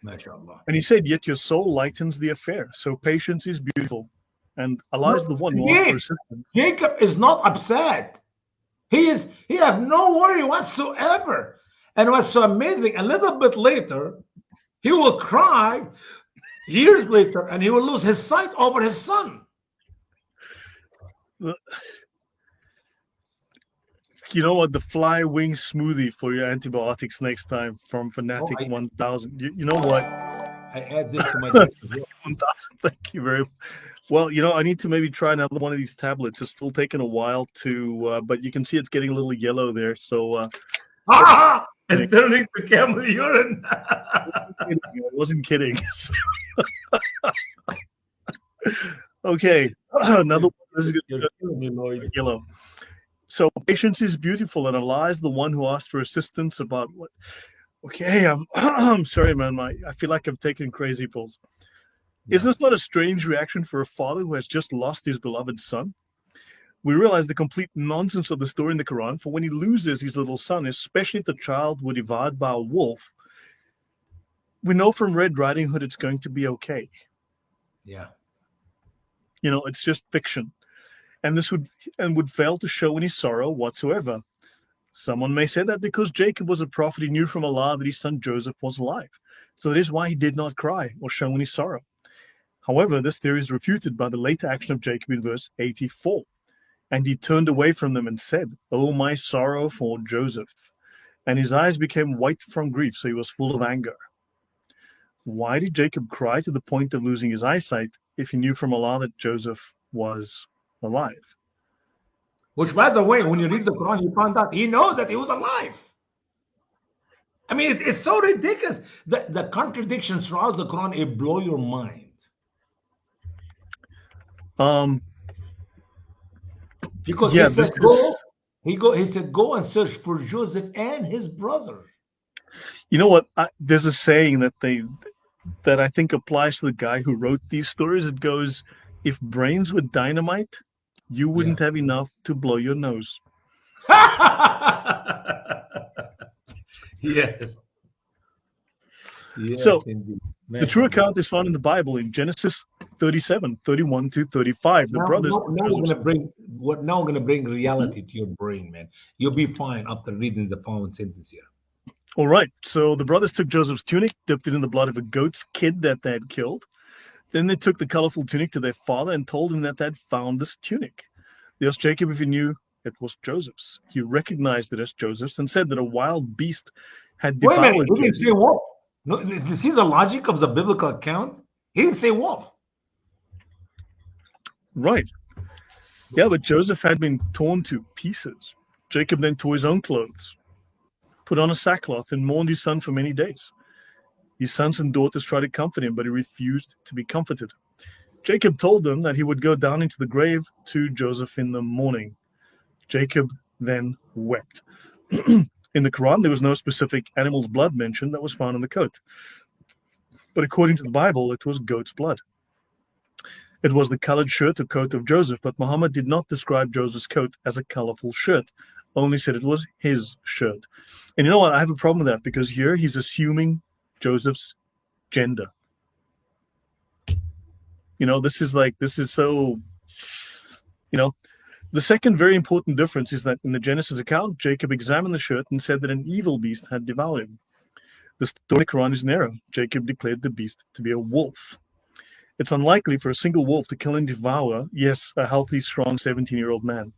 [SPEAKER 2] MashaAllah.
[SPEAKER 1] And he said, yet your soul lightens the affair. So patience is beautiful. And Allah is the one who asks for assistance.
[SPEAKER 2] Jacob is not upset. He has no worry whatsoever. And what's so amazing, a little bit later, he will cry years later and he will lose his sight over his son.
[SPEAKER 1] You know what? The fly wing smoothie for your antibiotics next time from Fanatic 1000. You know what?
[SPEAKER 2] I add this to my diet.
[SPEAKER 1] 1000. Thank you very much. Well, I need to maybe try another one of these tablets. It's still taking a while to, but you can see it's getting a little yellow there. So,
[SPEAKER 2] it's turning to camel urine.
[SPEAKER 1] I wasn't kidding. Okay, another one. This is
[SPEAKER 2] You're killing me, Lloyd.
[SPEAKER 1] yellow. So patience is beautiful, and Allah is the one who asked for assistance about what. Okay, I'm sorry, man. I feel like I've taken crazy pills. Yeah. Is this not a strange reaction for a father who has just lost his beloved son? We realize the complete nonsense of the story in the Quran, for when he loses his little son, especially if the child were devoured by a wolf, we know from Red Riding Hood it's going to be okay.
[SPEAKER 2] Yeah.
[SPEAKER 1] It's just fiction. And this would fail to show any sorrow whatsoever. Someone may say that because Jacob was a prophet, he knew from Allah that his son Joseph was alive. So that is why he did not cry or show any sorrow. However, this theory is refuted by the later action of Jacob in verse 84. And he turned away from them and said, "Oh, my sorrow for Joseph." And his eyes became white from grief, so he was full of anger. Why did Jacob cry to the point of losing his eyesight if he knew from Allah that Joseph was alive?
[SPEAKER 2] Which, by the way, when you read the Quran, you find out he knows that he was alive. I mean, it's so ridiculous. The contradictions throughout the Quran, it blow your mind. Because he said, go and search for Joseph and his brother.
[SPEAKER 1] You know what? There's a saying that I think applies to the guy who wrote these stories. It goes, if brains were dynamite, you wouldn't have enough to blow your nose.
[SPEAKER 2] Yes.
[SPEAKER 1] So the true account is found in the Bible in Genesis 37, 31 to 35. The brothers.
[SPEAKER 2] Now we're going to bring reality to your brain, man. You'll be fine after reading the following sentence here.
[SPEAKER 1] All right. So the brothers took Joseph's tunic, dipped it in the blood of a goat's kid that they had killed. Then they took the colorful tunic to their father and told him that they had found this tunic. They asked Jacob if he knew it was Joseph's. He recognized it as Joseph's and said that a wild beast had devoured
[SPEAKER 2] Wait a minute, he didn't
[SPEAKER 1] Joseph.
[SPEAKER 2] say wolf. No, this is the logic of the biblical account. He didn't say wolf.
[SPEAKER 1] Right. Yeah, but Joseph had been torn to pieces. Jacob then tore his own clothes, put on a sackcloth, and mourned his son for many days. His sons and daughters tried to comfort him, but he refused to be comforted. Jacob told them that he would go down into the grave to Joseph in the morning. Jacob then wept. In the Quran, there was no specific animal's blood mentioned that was found in the coat. But according to the Bible, it was goat's blood. It was the colored shirt or coat of Joseph, but Muhammad did not describe Joseph's coat as a colorful shirt, only said it was his shirt. And you know what? I have a problem with that, because here he's assuming Joseph's gender. This is so, the second very important difference is that in the Genesis account, Jacob examined the shirt and said that an evil beast had devoured him. The story in the Quran is an error. Jacob declared the beast to be a wolf. It's unlikely for a single wolf to kill and devour, yes, a healthy, strong 17-year-old man.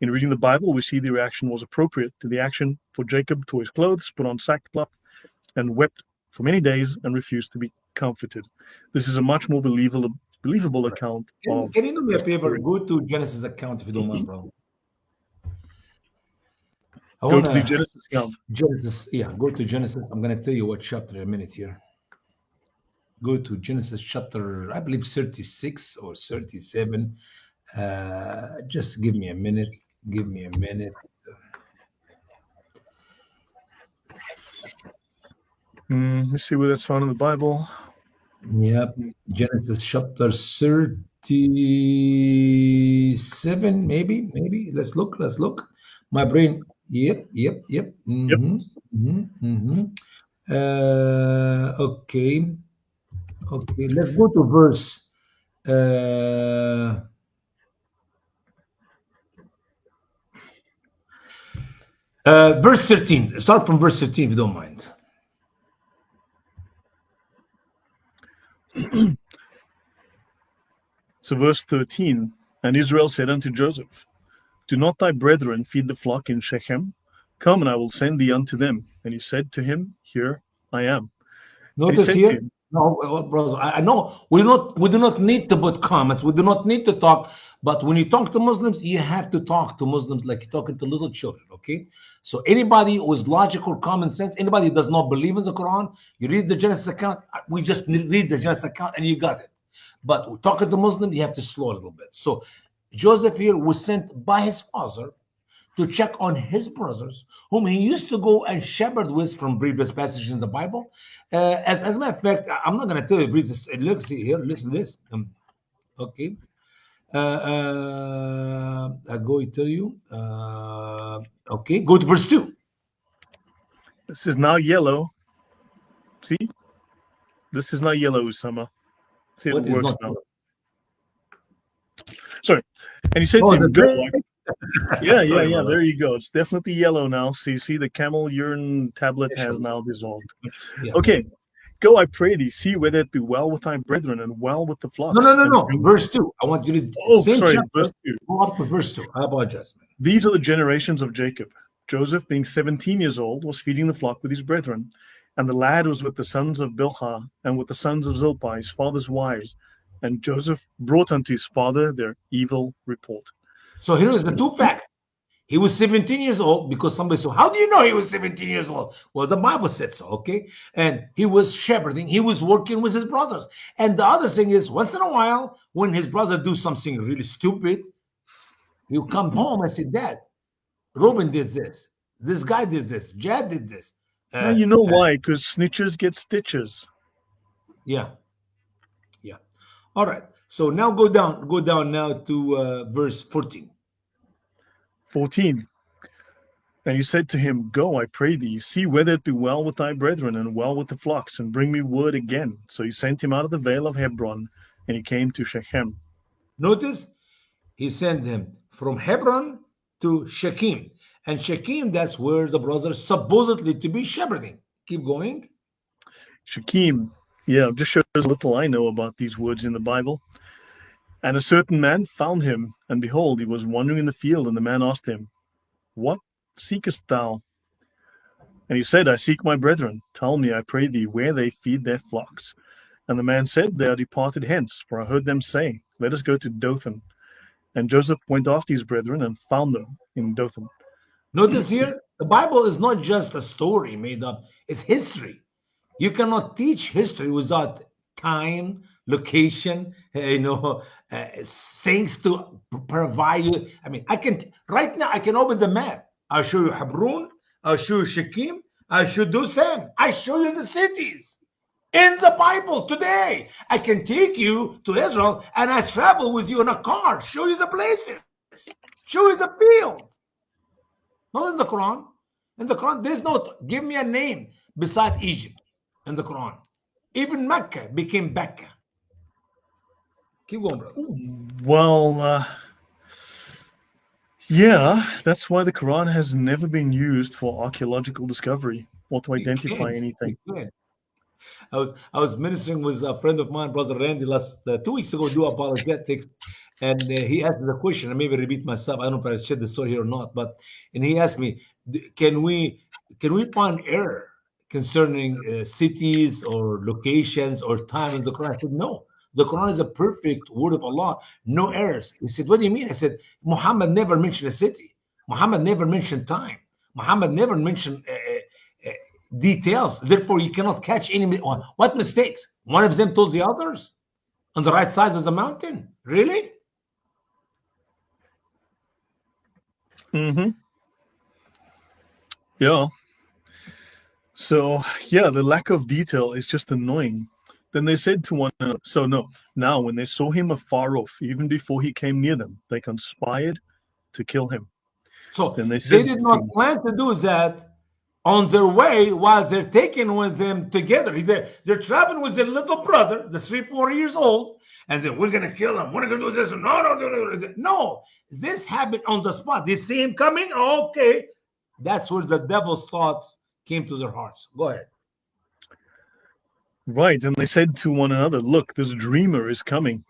[SPEAKER 1] In reading the Bible, we see the reaction was appropriate to the action, for Jacob tore his clothes, put on sackcloth, and wept for many days and refused to be comforted. This is a much more believable account of...
[SPEAKER 2] Can you do me a favor? Go to Genesis account if you don't mind, bro.
[SPEAKER 1] Go to the Genesis account.
[SPEAKER 2] Go to Genesis. I'm going to tell you what chapter in a minute here. Go to Genesis chapter, I believe 36 or 37. Just give me a minute. Give me a minute.
[SPEAKER 1] Let me see where that's found in the Bible.
[SPEAKER 2] Yep. Genesis chapter 37, maybe. Let's look. My brain. Yep. Okay. Let's go to verse. Verse 13. Start from verse 13 if you don't mind.
[SPEAKER 1] So verse 13, and Israel said unto Joseph, do not thy brethren feed the flock in Shechem? Come, and I will send thee unto them. And he said to him, here I am.
[SPEAKER 2] Notice here. No, brothers, I know we do not need to put comments. We do not need to talk. But when you talk to Muslims, you have to talk to Muslims like you're talking to little children, okay? So anybody with logical common sense, anybody who does not believe in the Quran, you read the Genesis account, we just read the Genesis account and you got it. But we're talking to Muslims, you have to slow a little bit. So Joseph here was sent by his father to check on his brothers, whom he used to go and shepherd with from previous passages in the Bible. As a matter of fact, I'm not going to tell you, read this. Look, see here, listen to this. Okay. I'm going to tell you. Okay, go to verse 2.
[SPEAKER 1] This is now yellow. See? This is now yellow, Usama. See, it works now. Sorry. And he said to him, go. Yeah. There you go. It's definitely yellow now. So you see the camel urine tablet has now dissolved. Yeah. Okay. Go, I pray thee, see whether it be well with thy brethren and well with the flocks.
[SPEAKER 2] No. Verse 2. I want you to...
[SPEAKER 1] verse 2.
[SPEAKER 2] Go up to verse 2. I apologize.
[SPEAKER 1] These are the generations of Jacob. Joseph, being 17 years old, was feeding the flock with his brethren. And the lad was with the sons of Bilhah and with the sons of Zilpah, his father's wives. And Joseph brought unto his father their evil report.
[SPEAKER 2] So here is the two facts. He was 17 years old because somebody said, how do you know he was 17 years old? Well, the Bible said so, okay? And he was shepherding. He was working with his brothers. And the other thing is, once in a while, when his brother do something really stupid, he'll come home and say, Dad, Reuben did this. This guy did this. Jad did this.
[SPEAKER 1] Now you know why? Because snitches get stitches.
[SPEAKER 2] Yeah. All right. So now go down now to verse 14.
[SPEAKER 1] 14. And he said to him, go, I pray thee, see whether it be well with thy brethren and well with the flocks, and bring me word again. So he sent him out of the vale of Hebron, and he came to Shechem.
[SPEAKER 2] Notice, he sent him from Hebron to Shechem. And Shechem, that's where the brothers supposedly to be shepherding. Keep going.
[SPEAKER 1] Shechem. Yeah, just shows little I know about these words in the Bible. And a certain man found him, and behold, he was wandering in the field, and the man asked him, what seekest thou? And he said, I seek my brethren. Tell me, I pray thee, where they feed their flocks. And the man said, they are departed hence, for I heard them say, let us go to Dothan. And Joseph went after his brethren and found them in Dothan.
[SPEAKER 2] Notice here, the Bible is not just a story made up, it's history. You cannot teach history without time, location, things to provide you. I mean, right now, I can open the map. I'll show you Hebron, I'll show you Shechem, I'll show you Dothan, I show you the cities in the Bible today. I can take you to Israel and I travel with you in a car, show you the places, show you the field. Not in the Quran. In the Quran, there's no, give me a name beside Egypt in the Quran. Even Mecca became Becca. Keep going, brother.
[SPEAKER 1] Well, yeah, that's why the Quran has never been used for archaeological discovery or to identify anything.
[SPEAKER 2] I was ministering with a friend of mine, Brother Randy, last 2 weeks ago, do apologetics, and he asked me the question. I maybe repeat myself. I don't know if I shared the story here or not, and he asked me, can we find error concerning cities or locations or time in the Quran? I said no. The Quran is a perfect word of Allah, no errors. He said, what do you mean? I said, Muhammad never mentioned a city. Muhammad never mentioned time. Muhammad never mentioned details. Therefore, you cannot catch any. What mistakes? One of them told the others on the right side of the mountain. Really?
[SPEAKER 1] Mm-hmm. Yeah. So, yeah, the lack of detail is just annoying. Then they said to one another, so no, now when they saw him afar off, even before he came near them, they conspired to kill him.
[SPEAKER 2] So
[SPEAKER 1] Then
[SPEAKER 2] they
[SPEAKER 1] said
[SPEAKER 2] did
[SPEAKER 1] to
[SPEAKER 2] not
[SPEAKER 1] him,
[SPEAKER 2] plan to do that on their way while they're taking with them together. They're traveling with their little brother, the 3-4 years old, and then we're gonna kill him. We're gonna do this. No. This happened on the spot. They see him coming. Okay, that's where the devil's thoughts came to their hearts. Go ahead.
[SPEAKER 1] right, and they said to one another, look, this dreamer is coming.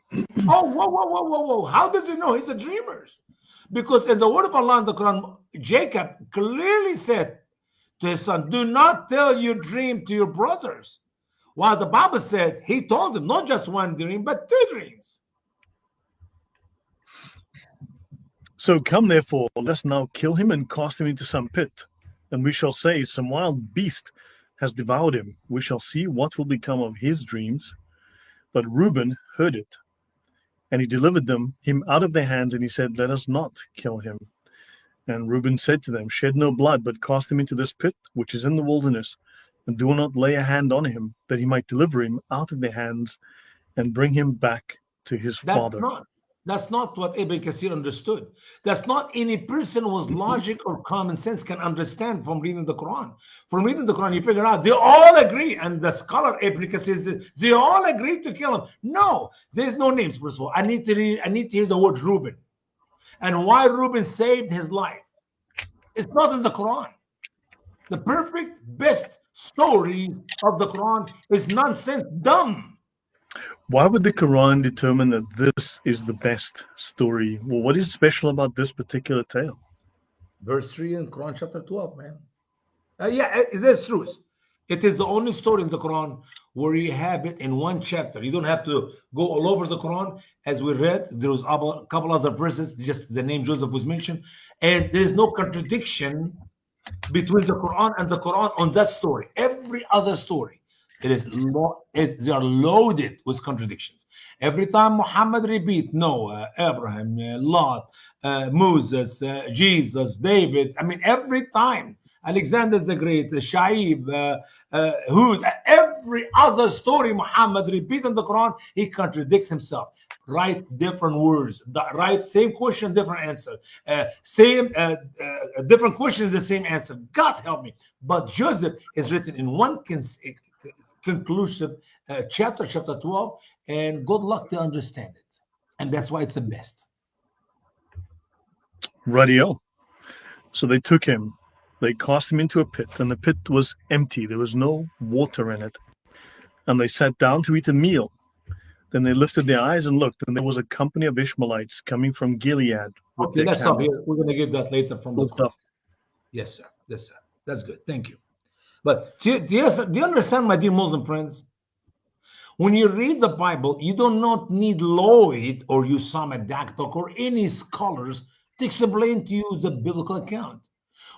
[SPEAKER 2] Oh, whoa. How did they know he's a dreamer? Because in the word of Allah in the Quran, Jacob clearly said to his son, do not tell your dream to your brothers. While the Bible said he told them not just one dream, but 2 dreams.
[SPEAKER 1] So come therefore, let us now kill him and cast him into some pit. And we shall say, some wild beast has devoured him. We shall see what will become of his dreams. But Reuben heard it, and he delivered him out of their hands, and he said, let us not kill him. And Reuben said to them, shed no blood, but cast him into this pit, which is in the wilderness, and do not lay a hand on him, that he might deliver him out of their hands and bring him back to his father.
[SPEAKER 2] That's not what Ibn Kathir understood. That's not any person with logic or common sense can understand from reading the Quran. From reading the Quran, you figure out they all agree, and the scholar Ibn Kathir says they all agree to kill him. No, there's no names. First of all, I need to hear the word Reuben, and why Reuben saved his life. It's not in the Quran. The perfect best story of the Quran is nonsense, dumb.
[SPEAKER 1] Why would the Quran determine that this is the best story? Well, what is special about this particular tale?
[SPEAKER 2] Verse 3 in Quran chapter 12, man. That's true. It is the only story in the Quran where you have it in one chapter. You don't have to go all over the Quran. As we read, there was a couple other verses, just the name Joseph was mentioned. And there's no contradiction between the Quran and the Quran on that story. Every other story, they are loaded with contradictions. Every time Muhammad repeat Noah, Abraham, Lot, Moses, Jesus, David. I mean, every time. Alexander the Great, Shaib, Hud, every other story Muhammad repeat in the Quran, he contradicts himself. Write different words. Write same question, different answer. Different questions, the same answer. God help me. But Joseph is written in one conclusive chapter 12, and good luck to understand it. And that's why it's the best.
[SPEAKER 1] Radio. So they took him, they cast him into a pit, and the pit was empty. There was no water in it. And they sat down to eat a meal. Then they lifted their eyes and looked, and there was a company of Ishmaelites coming from Gilead.
[SPEAKER 2] Okay, let's stop here. We're going to get that later from the stuff. Yes, sir. Yes, sir. That's good. Thank you. But do you understand, my dear Muslim friends? When you read the Bible, you do not need Lloyd or Usama Dakdok or any scholars to explain to you the biblical account.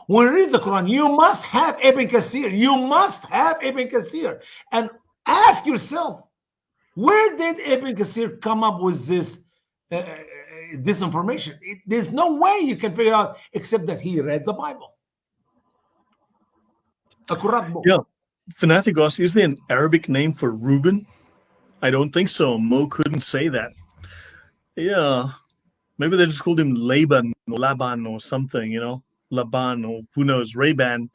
[SPEAKER 2] When you read the Quran, you must have Ibn Kathir. You must have Ibn Kathir. And ask yourself, Where did Ibn Kathir come up with this information? There's no way you can figure out except that he read the Bible, a corrupt book.
[SPEAKER 1] Yeah. Fanatic asks, is there an Arabic name for Reuben? I don't think so. Mo couldn't say that. Yeah. Maybe they just called him Laban or Laban or something, you know? Laban or who knows? Ray-Ban.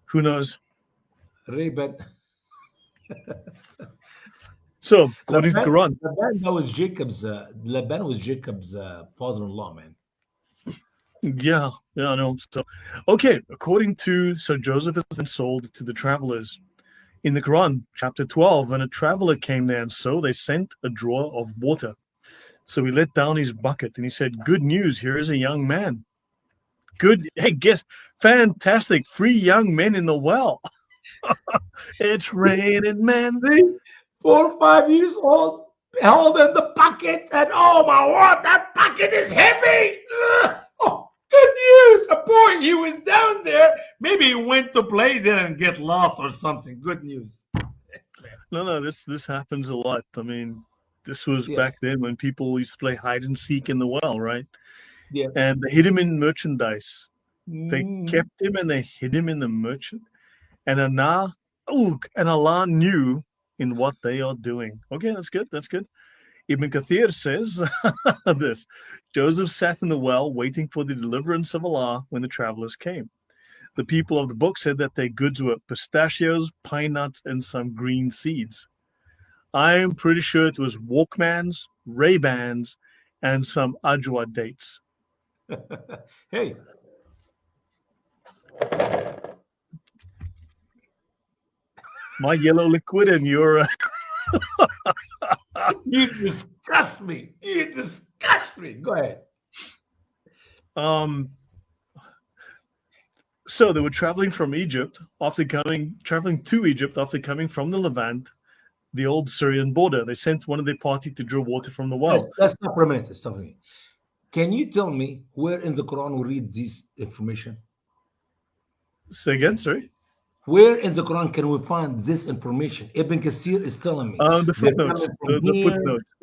[SPEAKER 1] Who knows?
[SPEAKER 2] Ray-Ban.
[SPEAKER 1] So, according to the Quran.
[SPEAKER 2] Laban was Jacob's father-in-law, man.
[SPEAKER 1] Yeah, I know. So, okay, so Joseph is then sold to the travelers. In the Quran, chapter 12, and a traveler came there, and so they sent a drawer of water. So he let down his bucket, and he said, good news, here is a young man. Good, hey, guess, fantastic, 3 young men in the well. It's raining, man.
[SPEAKER 2] 4 or 5 years old, holding the bucket, and oh my word, that bucket is heavy. Oh, good news. A boy, he was down there. Maybe he went to play there and get lost or something. Good news.
[SPEAKER 1] No, this happens a lot. I mean, this was back then when people used to play hide and seek in the well, right?
[SPEAKER 2] Yeah.
[SPEAKER 1] And they hid him in merchandise. They kept him and they hid him in the merchant. And Allah knew in what they are doing. Okay, that's good. Ibn Kathir says this. Joseph sat in the well waiting for the deliverance of Allah when the travelers came. The people of the book said that their goods were pistachios, pine nuts, and some green seeds. I'm pretty sure it was Walkmans, Ray-Bans, and some Ajwa dates.
[SPEAKER 2] Hey.
[SPEAKER 1] My yellow liquid and your...
[SPEAKER 2] You disgust me. Go ahead.
[SPEAKER 1] So they were traveling to Egypt after coming from the Levant, the old Syrian border. They sent one of their party to draw water from the well.
[SPEAKER 2] Let's stop for a minute. Can you tell me where in the Quran we read this information?
[SPEAKER 1] Say again, sorry?
[SPEAKER 2] Where in the Quran can we find this information? Ibn Kathir is telling me.
[SPEAKER 1] The footnotes. The footnotes.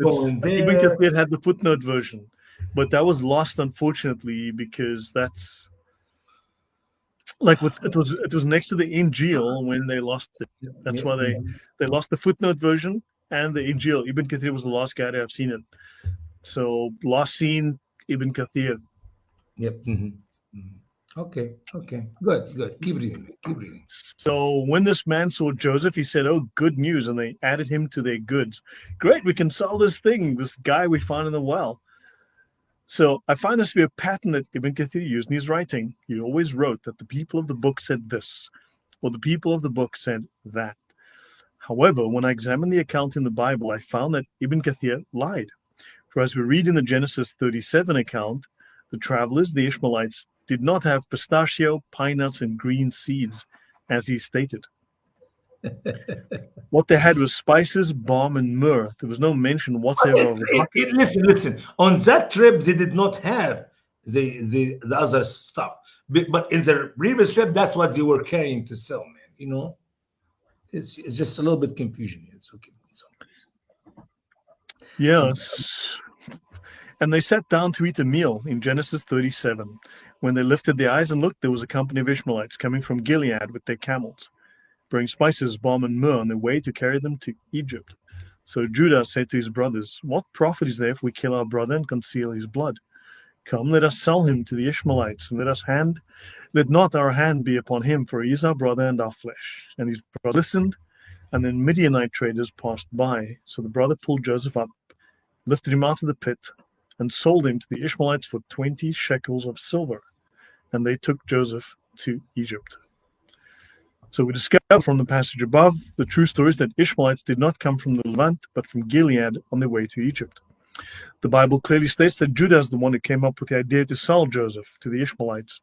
[SPEAKER 1] Ibn Kathir had the footnote version, but that was lost, unfortunately, because that's like it was next to the Injil when they lost it. That's why they lost the footnote version and the Injil. Ibn Kathir was the last guy to have seen it. So last seen Ibn Kathir.
[SPEAKER 2] Yep. Okay. Good. Keep reading.
[SPEAKER 1] So when this man saw Joseph, he said, oh, good news. And they added him to their goods. Great, we can sell this guy we found in the well. So I find this to be a pattern that Ibn Kathir used in his writing. He always wrote that the people of the book said this, or the people of the book said that. However, when I examined the account in the Bible, I found that Ibn Kathir lied. For as we read in the Genesis 37 account, the travelers, the Ishmaelites, did not have pistachio, pine nuts, and green seeds, as he stated. What they had was spices, balm, and myrrh. There was no mention whatsoever of it.
[SPEAKER 2] Listen. On that trip, they did not have the other stuff. But in the previous trip, that's what they were carrying to sell, man. You know? It's just a little bit confusion here. It's okay.
[SPEAKER 1] Yes. And they sat down to eat a meal in Genesis 37. When they lifted their eyes and looked, there was a company of Ishmaelites coming from Gilead with their camels, bringing spices, balm, and myrrh on their way to carry them to Egypt. So Judah said to his brothers, what profit is there if we kill our brother and conceal his blood? Come, let us sell him to the Ishmaelites, and let not our hand be upon him, for he is our brother and our flesh. And his brothers listened, and then Midianite traders passed by. So the brother pulled Joseph up, lifted him out of the pit, and sold him to the Ishmaelites for 20 shekels of silver. And they took Joseph to Egypt. So we discover from the passage above, the true story is that Ishmaelites did not come from the Levant, but from Gilead on their way to Egypt. The Bible clearly states that Judah is the one who came up with the idea to sell Joseph to the Ishmaelites.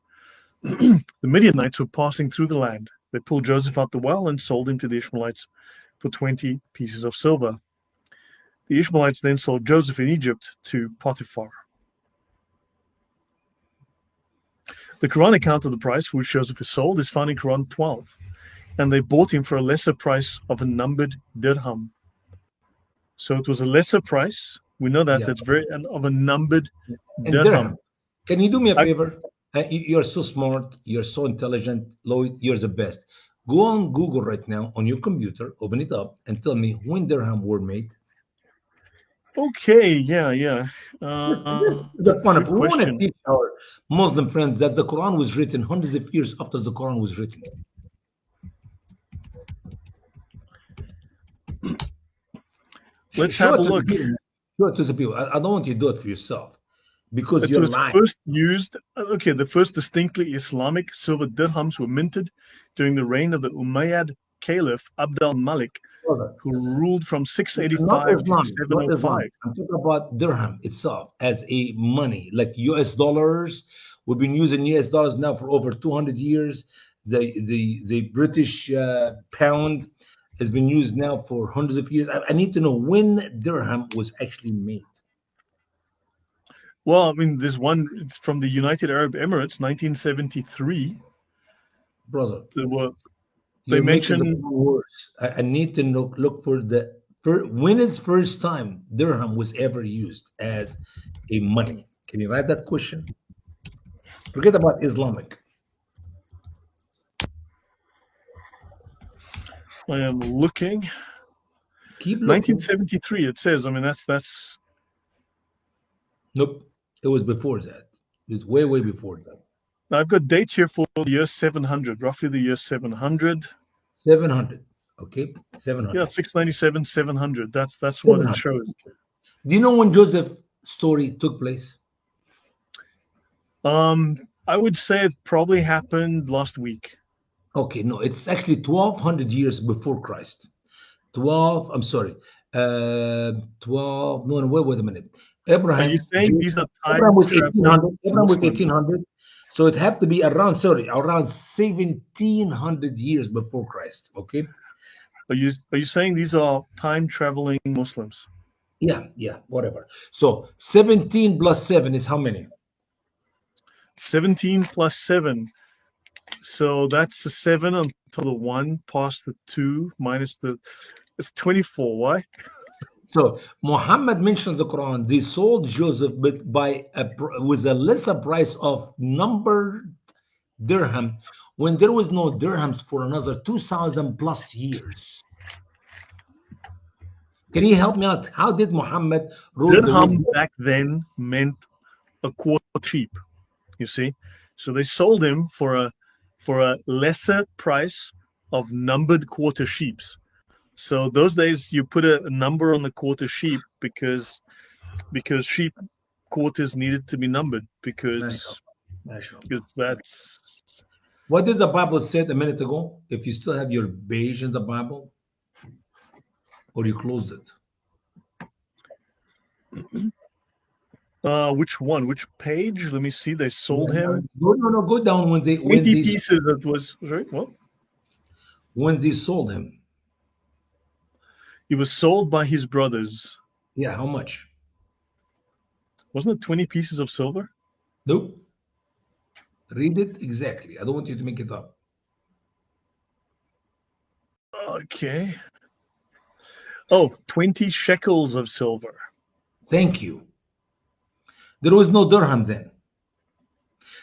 [SPEAKER 1] The Midianites were passing through the land. They pulled Joseph out the well and sold him to the Ishmaelites for 20 pieces of silver. The Ishmaelites then sold Joseph in Egypt to Potiphar. The Quran account of the price for which Joseph is sold is found in Quran 12. And they bought him for a lesser price of a numbered dirham. So it was a lesser price. We know that
[SPEAKER 2] Yeah.
[SPEAKER 1] that's very of a numbered
[SPEAKER 2] And
[SPEAKER 1] dirham.
[SPEAKER 2] dirham. Can you do me a
[SPEAKER 1] I,
[SPEAKER 2] favor? You're so smart. You're so intelligent, Lloyd. You're the best. Go on Google right now on your computer. Open it up and tell me when dirham were made.
[SPEAKER 1] okay, yeah.
[SPEAKER 2] This is the
[SPEAKER 1] Good
[SPEAKER 2] fun of. We
[SPEAKER 1] question.
[SPEAKER 2] want to teach our Muslim friends that the Quran was written hundreds of years after the Quran was written.
[SPEAKER 1] Let's
[SPEAKER 2] Show
[SPEAKER 1] have
[SPEAKER 2] it
[SPEAKER 1] a
[SPEAKER 2] to the
[SPEAKER 1] look.
[SPEAKER 2] people. Show it to the people. I don't want you to do it for yourself because
[SPEAKER 1] It
[SPEAKER 2] you're
[SPEAKER 1] was
[SPEAKER 2] lying.
[SPEAKER 1] first used, okay, the first distinctly Islamic silver dirhams were minted during the reign of the Umayyad Caliph Abd al-Malik,
[SPEAKER 2] Brother,
[SPEAKER 1] who ruled from
[SPEAKER 2] not
[SPEAKER 1] 685 to
[SPEAKER 2] Islam, not Islam.
[SPEAKER 1] 705.
[SPEAKER 2] I'm talking about dirham itself as a money, like US dollars. We've been using US dollars now for over 200 years. The British pound has been used now for hundreds of years. I need to know when dirham was actually made.
[SPEAKER 1] Well, I mean, there's one from the United Arab Emirates, 1973.
[SPEAKER 2] Brother,
[SPEAKER 1] They were they
[SPEAKER 2] you're making the
[SPEAKER 1] mention
[SPEAKER 2] problem worse. I need to look for when is first time dirham was ever used as a money. Can you write that question? Forget about Islamic.
[SPEAKER 1] I am looking.
[SPEAKER 2] Keep looking.
[SPEAKER 1] 1973. It says. I mean, that's.
[SPEAKER 2] Nope. It was before that. It was way, way before that.
[SPEAKER 1] I've got dates here for the year 700, roughly the year 700.
[SPEAKER 2] 700. Okay.
[SPEAKER 1] Yeah,
[SPEAKER 2] 700.
[SPEAKER 1] 697, 700. That's what it
[SPEAKER 2] 700.
[SPEAKER 1] shows.
[SPEAKER 2] Do you know when Joseph's story took place?
[SPEAKER 1] I would say it probably happened last week.
[SPEAKER 2] Okay. No, it's actually 1200 years before Christ. 12, I'm sorry. 12, no, wait a minute.
[SPEAKER 1] Are you
[SPEAKER 2] Abraham,
[SPEAKER 1] saying these are
[SPEAKER 2] Abraham
[SPEAKER 1] time
[SPEAKER 2] was
[SPEAKER 1] traveling
[SPEAKER 2] 1800. Abraham was
[SPEAKER 1] Muslims?
[SPEAKER 2] 1800. So it had to be around, sorry, around 1700 years before Christ. Okay.
[SPEAKER 1] Are you saying these are time traveling Muslims?
[SPEAKER 2] Yeah, whatever. So 17 plus 7 is how many?
[SPEAKER 1] 17 plus 7. So that's the 7 until the 1 past the 2 minus the. It's 24. Why?
[SPEAKER 2] So Muhammad mentions the Quran. They sold Joseph but with a lesser price of numbered dirham when there was no dirhams for another 2,000 plus years. Can you help me out? How did Muhammad rule the
[SPEAKER 1] Dirham
[SPEAKER 2] world?
[SPEAKER 1] back then meant a quarter sheep. You see, so they sold him for a lesser price of numbered quarter sheeps. So those days you put a number on the quarter sheep because sheep quarters needed to be numbered because that's
[SPEAKER 2] What did the Bible say a minute ago? If you still have your beige in the Bible, or you closed it?
[SPEAKER 1] which one? Which page? Let me see. They sold him
[SPEAKER 2] No, go down
[SPEAKER 1] 20 pieces. That was sorry. What?
[SPEAKER 2] When they sold him.
[SPEAKER 1] He was sold by his brothers.
[SPEAKER 2] Yeah, how much?
[SPEAKER 1] Wasn't it 20 pieces of silver?
[SPEAKER 2] Nope. Read it exactly. I don't want you to make it up.
[SPEAKER 1] Okay. Oh, 20 shekels of silver.
[SPEAKER 2] Thank you. There was no dirham then.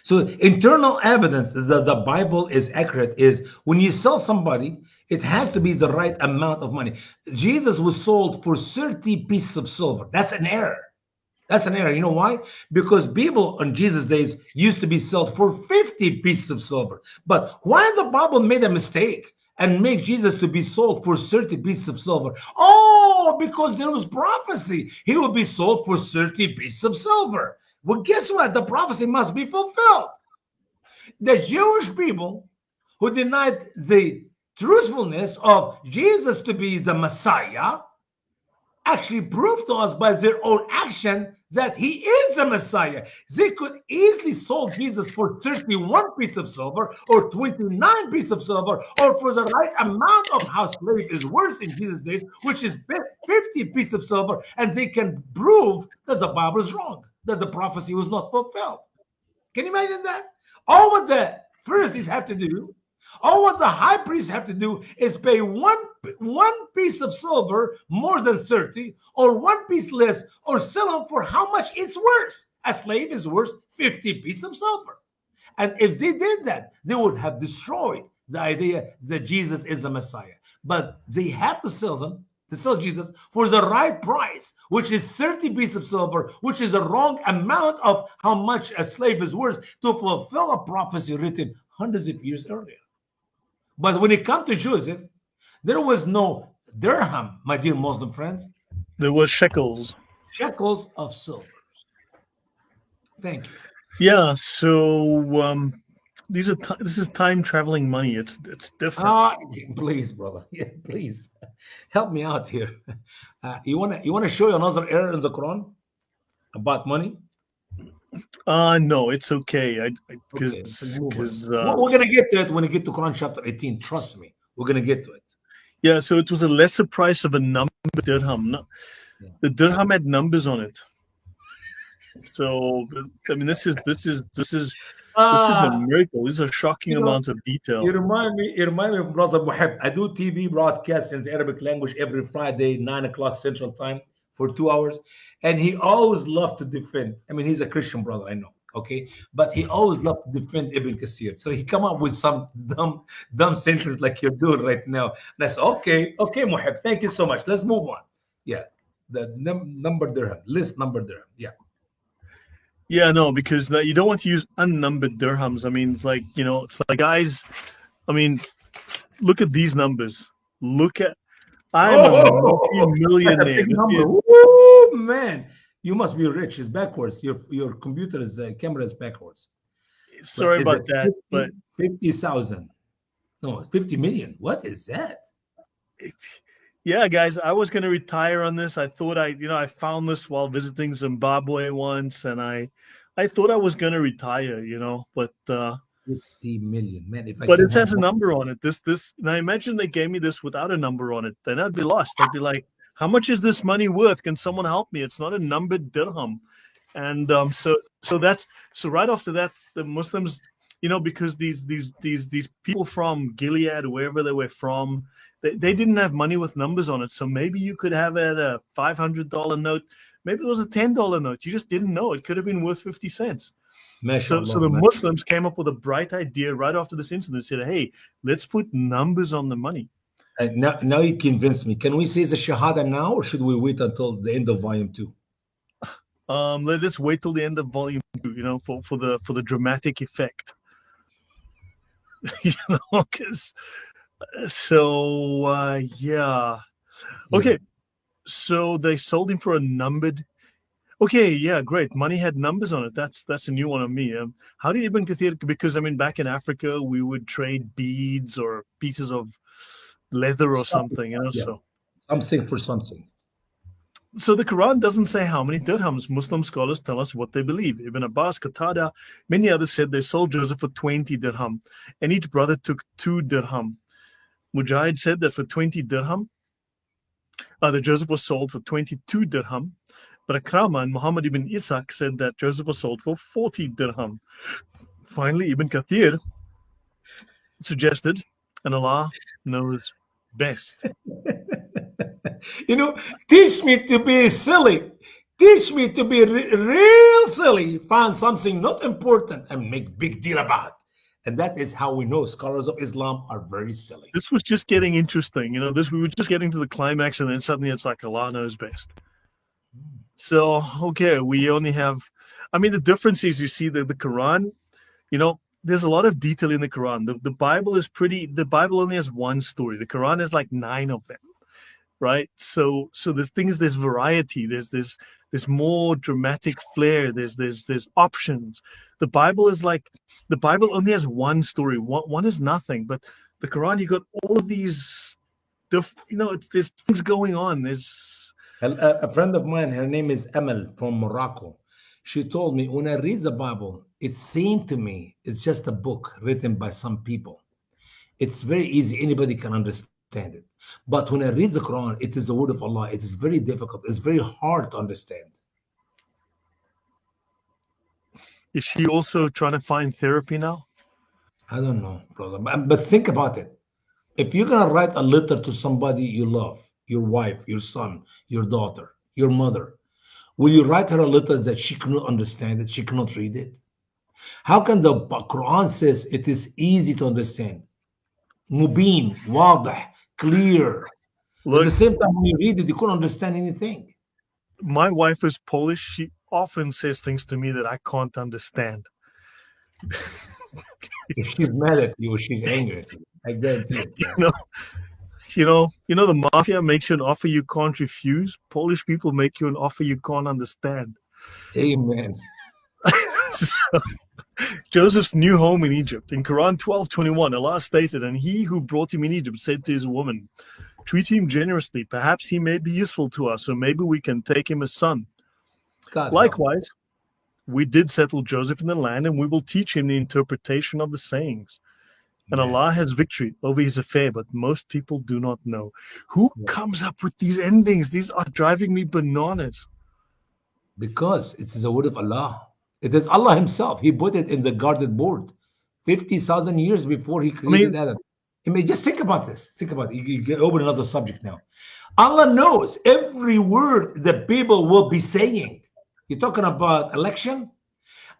[SPEAKER 2] So internal evidence that the Bible is accurate is when you sell somebody, it has to be the right amount of money. Jesus was sold for 30 pieces of silver. That's an error. That's an error. You know why? Because people in Jesus' days used to be sold for 50 pieces of silver. But why the Bible made a mistake and made Jesus to be sold for 30 pieces of silver? Oh, because there was prophecy. He would be sold for 30 pieces of silver. Well, guess what? The prophecy must be fulfilled. The Jewish people who denied the truthfulness of Jesus to be the Messiah actually proved to us by their own action that he is the Messiah. They could easily sold Jesus for 31 pieces of silver or 29 pieces of silver or for the right amount of how slave is worth in Jesus' days, which is 50 pieces of silver, and they can prove that the Bible is wrong, that the prophecy was not fulfilled. Can you imagine that? All what the Pharisees had to do All what the high priest have to do is pay one piece of silver more than 30, or one piece less, or sell them for how much it's worth. A slave is worth 50 pieces of silver. And if they did that, they would have destroyed the idea that Jesus is the Messiah. But they have to sell Jesus for the right price, which is 30 pieces of silver, which is a wrong amount of how much a slave is worth, to fulfill a prophecy written hundreds of years earlier. But when it comes to Joseph, there was no dirham, my dear Muslim friends.
[SPEAKER 1] There were shekels.
[SPEAKER 2] Shekels of silver. Thank you.
[SPEAKER 1] Yeah. So this is time traveling money. It's different.
[SPEAKER 2] Please, brother. Yeah, please help me out here. You wanna show you another error in the Quran about money?
[SPEAKER 1] No, it's okay.
[SPEAKER 2] Okay,
[SPEAKER 1] Because
[SPEAKER 2] we're gonna get to it when we get to Quran chapter 18. Trust me, we're gonna get to it.
[SPEAKER 1] yeah. So it was a lesser price of a number dirham. No,
[SPEAKER 2] Yeah.
[SPEAKER 1] the dirham had numbers on it. So I mean, this is a miracle. This is a shocking amount of detail.
[SPEAKER 2] You remind me of Brother Muhib. I do TV broadcasts in the Arabic language every Friday, 9 o'clock Central Time for 2 hours. And he always loved to defend. I mean, he's a Christian brother, I know. Okay. But he always loved to defend Ibn Kathir. So he come up with some dumb sentence like you're doing right now. And I said, okay, Muhib, thank you so much. Let's move on. Yeah. The number dirham, list number dirham. Yeah.
[SPEAKER 1] Yeah, no, because you don't want to use unnumbered dirhams. I mean, it's like, guys, I mean, look at these numbers. I'm a multi-millionaire.
[SPEAKER 2] Woo, man, you must be rich. It's backwards. Your computer's camera is backwards.
[SPEAKER 1] Sorry about that, but
[SPEAKER 2] 50,000. No, 50 million. What is that?
[SPEAKER 1] Yeah, guys, I was going to retire on this. I thought I found this while visiting Zimbabwe once, and I thought I was going to retire, but
[SPEAKER 2] 50 million, man.
[SPEAKER 1] But it has a number on it. This. Now imagine they gave me this without a number on it. Then I'd be lost. I'd be like, how much is this money worth? Can someone help me? It's not a numbered dirham. And so right after that, the Muslims, because these people from Gilead, wherever they were from, they didn't have money with numbers on it. So maybe you could have it a $500 note. Maybe it was a $10 note. You just didn't know. It could have been worth 50 cents. So the Muslims came up with a bright idea right after this incident. Said, hey, let's put numbers on the money.
[SPEAKER 2] Now you convinced me. Can we say the Shahada now, or should we wait until the end of volume 2?
[SPEAKER 1] Let's wait till the end of volume 2, for the dramatic effect. Because... So yeah. Okay. So they sold him for a numbered. Okay, yeah, great. Money had numbers on it. That's a new one on me. How did Ibn Kathir? Because I mean, back in Africa, we would trade beads or pieces of leather or something.
[SPEAKER 2] Yeah.
[SPEAKER 1] So
[SPEAKER 2] something for something.
[SPEAKER 1] So the Quran doesn't say how many dirhams. Muslim scholars tell us what they believe. Ibn Abbas, Qatada, many others said they sold Joseph for 20 dirham, and each brother took 2 dirham. Mujahid said that for 20 dirham, that Joseph was sold for 22 dirham. But Akrama and Muhammad ibn Ishaq said that Joseph was sold for 40 dirham. Finally, Ibn Kathir suggested, and Allah knows best.
[SPEAKER 2] Teach me to be silly. Teach me to be real silly. Find something not important and make big deal about it. And that is how we know scholars of Islam are very silly.
[SPEAKER 1] This was just getting interesting. We were just getting to the climax, and then suddenly it's like Allah knows best. So, okay, we only have... I mean, the difference is, you see, the Quran, there's a lot of detail in the Quran. The Bible is the Bible only has one story. The Quran has like 9 of them, right? So there's variety. There's more dramatic flair. There's options. The Bible only has one story. One is nothing. But the Quran, you got all of these, there's things going on. There's
[SPEAKER 2] a friend of mine, her name is Amal from Morocco. She told me, when I read the Bible, it seemed to me it's just a book written by some people. It's very easy. Anybody can understand it. But when I read the Quran, it is the word of Allah. It is very difficult. It's very hard to understand.
[SPEAKER 1] Is she also trying to find therapy now?
[SPEAKER 2] I don't know, brother. But think about it. If you're gonna write a letter to somebody you love, your wife, your son, your daughter, your mother, will you write her a letter that she cannot understand it, she cannot read it? How can the Quran says it is easy to understand? Mubin, واضح, clear. At the
[SPEAKER 1] Look,
[SPEAKER 2] same time, when you read it, you couldn't understand anything.
[SPEAKER 1] my wife is Polish. She often says things to me that I can't understand.
[SPEAKER 2] If she's mad at you or she's angry at you, I guarantee it,
[SPEAKER 1] You
[SPEAKER 2] man.
[SPEAKER 1] know, the mafia makes you an offer you can't refuse. Polish people make you an offer you can't understand.
[SPEAKER 2] Amen.
[SPEAKER 1] So, Joseph's new home in Egypt. In Quran 12:21, Allah stated, "And he who brought him in Egypt said to his woman, treat him generously. Perhaps he may be useful to us, or maybe we can take him as son.
[SPEAKER 2] God help.
[SPEAKER 1] Likewise, we did settle Joseph in the land, and we will teach him the interpretation of the sayings. And
[SPEAKER 2] Man.
[SPEAKER 1] Allah has victory over his affair, but most people do not know." Who
[SPEAKER 2] Yeah.
[SPEAKER 1] comes up with these endings? These are driving me bananas.
[SPEAKER 2] Because it is the word of Allah. It is Allah Himself. He put it in the guarded board 50,000 years before He
[SPEAKER 1] I mean,
[SPEAKER 2] created Adam. I mean, just think about this. Think about it. You can open another subject now. Allah knows every word the people will be saying. You're talking about election?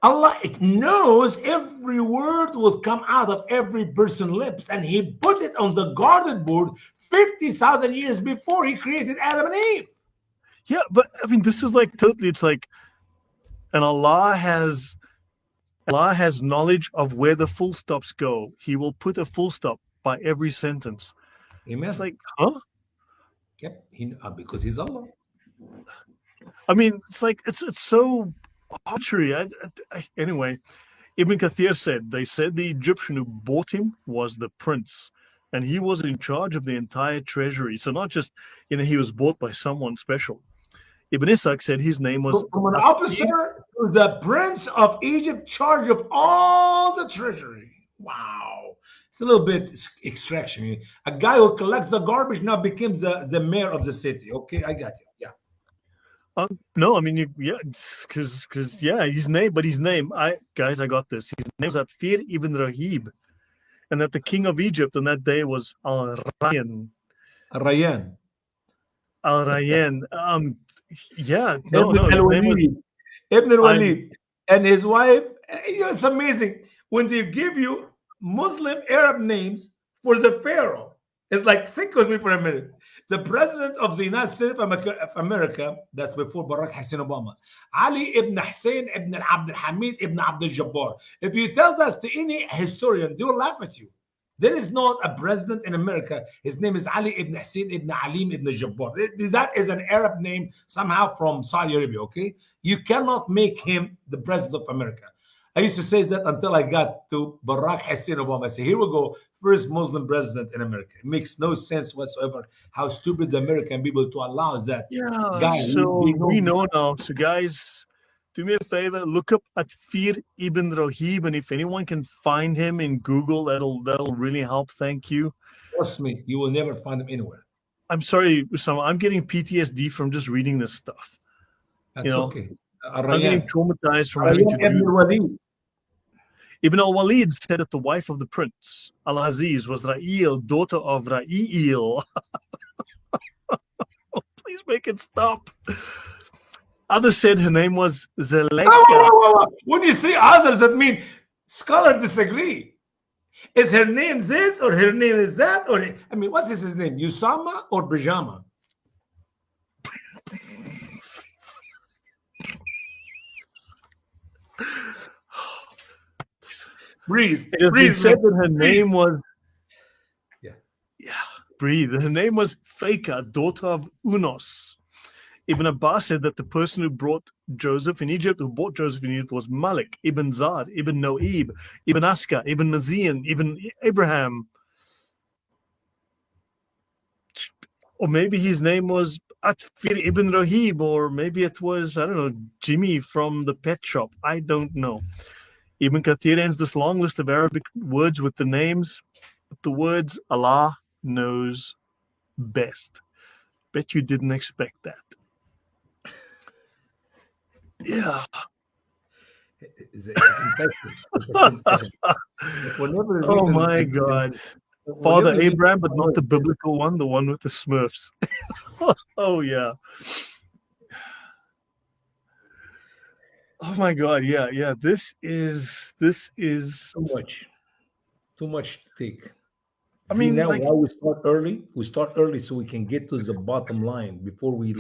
[SPEAKER 2] Allah knows every word will come out of every person's lips, and He put it on the guarded board 50,000 years before He created Adam and Eve.
[SPEAKER 1] yeah, but I mean, this is like totally. It's like, and Allah has knowledge of where the full stops go. He will put a full stop by every sentence. It's
[SPEAKER 2] Amen.
[SPEAKER 1] like, huh?
[SPEAKER 2] Yep. Because He's Allah.
[SPEAKER 1] I mean, it's like it's so arbitrary. Anyway, Ibn Kathir said they said the Egyptian who bought him was the prince, and he was in charge of the entire treasury. So not just he was bought by someone special. Ibn Ishaq said his name was
[SPEAKER 2] From an
[SPEAKER 1] Atfir.
[SPEAKER 2] officer to the prince of Egypt, charge of all the treasury. Wow. It's a little bit extraction. A guy who collects the garbage now becomes the mayor of the city. Okay, I got you. Yeah.
[SPEAKER 1] No, I mean, yeah, because yeah, his name. I got this. His name was Atfir ibn Rahib, and that the king of Egypt on that day was Al Rayyan.
[SPEAKER 2] Rayyan.
[SPEAKER 1] Al Rayyan. Yeah,
[SPEAKER 2] Ibn
[SPEAKER 1] no, his name was.
[SPEAKER 2] al-Walid. Ibn
[SPEAKER 1] I'm.
[SPEAKER 2] al-Walid. And his wife, it's amazing. When they give you Muslim Arab names for the pharaoh, it's like, think with me for a minute. The president of the United States of America, that's before Barack Hussein Obama, Ali ibn Hussein ibn Abdul Hamid ibn Abdul Jabbar. If you tell that to any historian, they'll laugh at you. There is not a president in America. His name is Ali ibn Hussein ibn Alim ibn Jabbar. That is an Arab name somehow from Saudi Arabia, okay? You cannot make him the president of America. I used to say that until I got to Barack Hussein Obama. I said, here we go, first Muslim president in America. It makes no sense whatsoever how stupid the American people to allow that
[SPEAKER 1] Yeah,
[SPEAKER 2] guy.
[SPEAKER 1] so we know now. So guys, do me a favor, look up Atfir ibn Rahib, and if anyone can find him in Google, that'll really help. Thank you.
[SPEAKER 2] Trust me, you will never find him anywhere.
[SPEAKER 1] I'm sorry, Usama. I'm getting PTSD from just reading this stuff.
[SPEAKER 2] That's okay.
[SPEAKER 1] I'm getting
[SPEAKER 2] Rayyan.
[SPEAKER 1] traumatized from having to
[SPEAKER 2] Rayyan ibn
[SPEAKER 1] do.
[SPEAKER 2] Walid.
[SPEAKER 1] Ibn al-Walid said that the wife of the prince, Al-Aziz, was Ra'il, daughter of Ra'il. Please make it stop. Others said her name was Zaleika.
[SPEAKER 2] When you say others, that means scholars disagree. Is her name this or her name is that? Or I mean, what is his name? Usama or Pajama? Breathe.
[SPEAKER 1] It has been
[SPEAKER 2] Breathe.
[SPEAKER 1] said that her name was.
[SPEAKER 2] Yeah.
[SPEAKER 1] Yeah, breathe. Her name was Faika, daughter of Unos. Ibn Abbas said that the person who bought Joseph in Egypt, was Malik, Ibn Zad, Ibn Noib, Ibn Aska, Ibn Mazian, Ibn Abraham. Or maybe his name was Atfir ibn Rahib, or maybe it was, I don't know, Jimmy from the pet shop. I don't know. Ibn Kathir ends this long list of Arabic words with the names, with the words Allah knows best. Bet you didn't expect that. Yeah.
[SPEAKER 2] It's a confession. It's a confession. Whenever you read
[SPEAKER 1] Oh my God.
[SPEAKER 2] whenever
[SPEAKER 1] Father
[SPEAKER 2] you read
[SPEAKER 1] Abraham, but not
[SPEAKER 2] Muhammad,
[SPEAKER 1] the biblical one, the one with the Smurfs. Oh yeah. Oh my God. Yeah, yeah. This is
[SPEAKER 2] too much, too much to take.
[SPEAKER 1] I
[SPEAKER 2] See,
[SPEAKER 1] mean,
[SPEAKER 2] now
[SPEAKER 1] like,
[SPEAKER 2] why we start early? We start early so we can get to the bottom line before we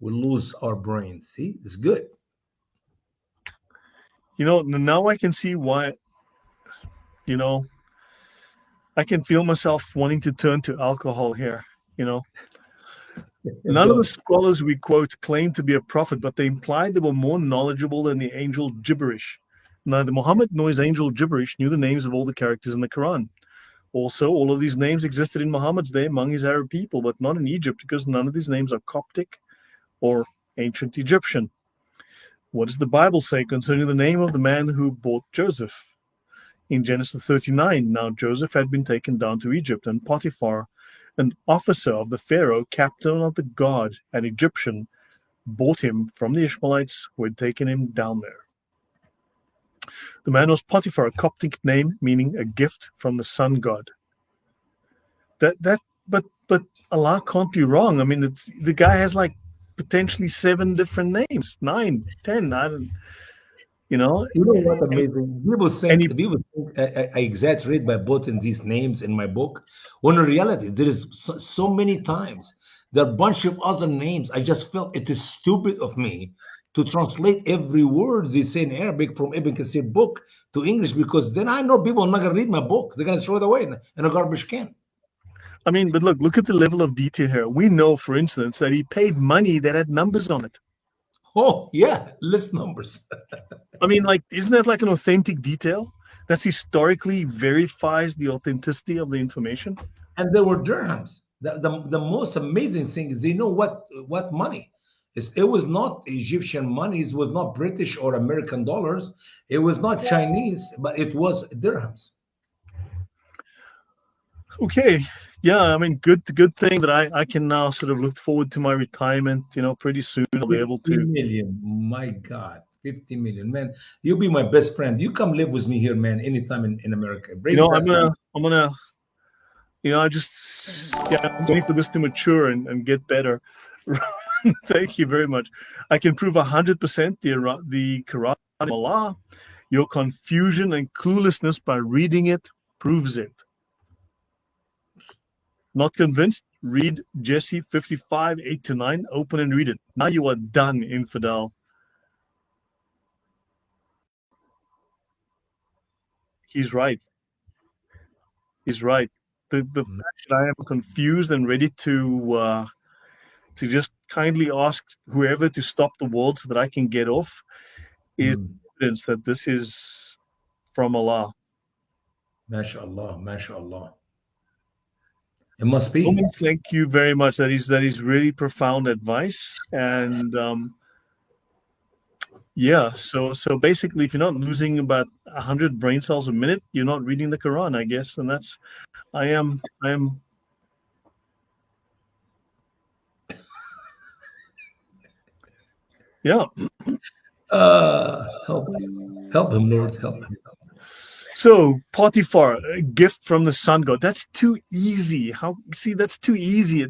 [SPEAKER 2] lose our brains. See, it's good.
[SPEAKER 1] now I can see why, you know, I can feel myself wanting to turn to alcohol here, you know. None of the
[SPEAKER 2] Don't.
[SPEAKER 1] scholars we quote claim to be a prophet, but they implied they were more knowledgeable than the angel gibberish. Neither Muhammad nor his angel gibberish knew the names of all the characters in the Quran. Also, all of these names existed in Muhammad's day among his Arab people, but not in Egypt because none of these names are Coptic or ancient Egyptian. What does the Bible say concerning the name of the man who bought Joseph? In Genesis 39, now Joseph had been taken down to Egypt, and Potiphar, an officer of the Pharaoh, captain of the guard, an Egyptian, bought him from the Ishmaelites who had taken him down there. The man was Potiphar, a Coptic name meaning a gift from the sun god. But Allah can't be wrong. I mean, it's the guy has like potentially 7 different names, 9, 10. I don't, you know,
[SPEAKER 2] You know what amazing?
[SPEAKER 1] and he
[SPEAKER 2] People think I exaggerate by putting these names in my book. When in reality, there is so many times there are a bunch of other names. I just felt it is stupid of me to translate every word they say in Arabic from Ibn Kathir book to English because then I know people are not gonna read my book. They're gonna throw it away in a garbage can.
[SPEAKER 1] I mean, but look at the level of detail here. We know, for instance, that he paid money that had numbers on it.
[SPEAKER 2] Oh yeah, list numbers.
[SPEAKER 1] I mean, like, isn't that like an authentic detail that's historically verifies the authenticity of the information?
[SPEAKER 2] And there were dirhams. The most amazing thing is they know what money. It was not Egyptian money. It was not British or American dollars. It was not Chinese, but it was dirhams.
[SPEAKER 1] Okay, yeah. I mean, good thing that I can now sort of look forward to my retirement. Pretty soon I'll be able
[SPEAKER 2] 50
[SPEAKER 1] to.
[SPEAKER 2] million. My God. 50 million. Man, you'll be my best friend. You come live with me here, man, anytime in America. Bring
[SPEAKER 1] I'm
[SPEAKER 2] back my
[SPEAKER 1] gonna. I just I'm waiting for this to mature and get better. Thank you very much. I can prove 100% the Quran of Allah. Your confusion and cluelessness by reading it proves it. Not convinced? Read Jesse 55, 8 to 9. Open and read it. Now you are done, infidel. He's right. He's right. The fact that I am confused and ready to just kindly ask whoever to stop the world so that I can get off is
[SPEAKER 2] Mm.
[SPEAKER 1] evidence that this is from Allah.
[SPEAKER 2] MashaAllah, MashaAllah. It must be.
[SPEAKER 1] Roman, thank you very much. That is really profound advice. And yeah, so basically, if you're not losing about 100 brain cells a minute, you're not reading the Quran, I guess. And that's I am. Yeah.
[SPEAKER 2] Help him, Lord, help him.
[SPEAKER 1] So Potiphar, a gift from the sun god. That's too easy. How see? That's too easy.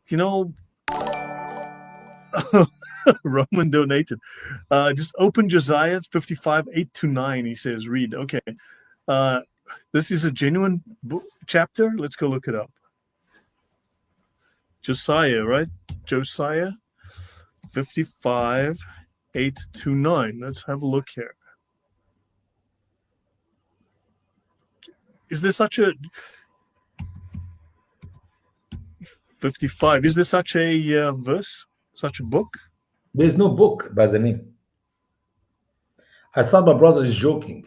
[SPEAKER 1] You know, Roman donated. Just open Josiah 55, 8 to 9. He says, read. Okay. Uh, this is a genuine chapter. Let's go look it up. Josiah, right? Josiah 55, 8 to 9. Let's have a look here. Is there such a 55? Is there such a verse? Such a book?
[SPEAKER 2] There's no book by the name. I thought my brother is joking.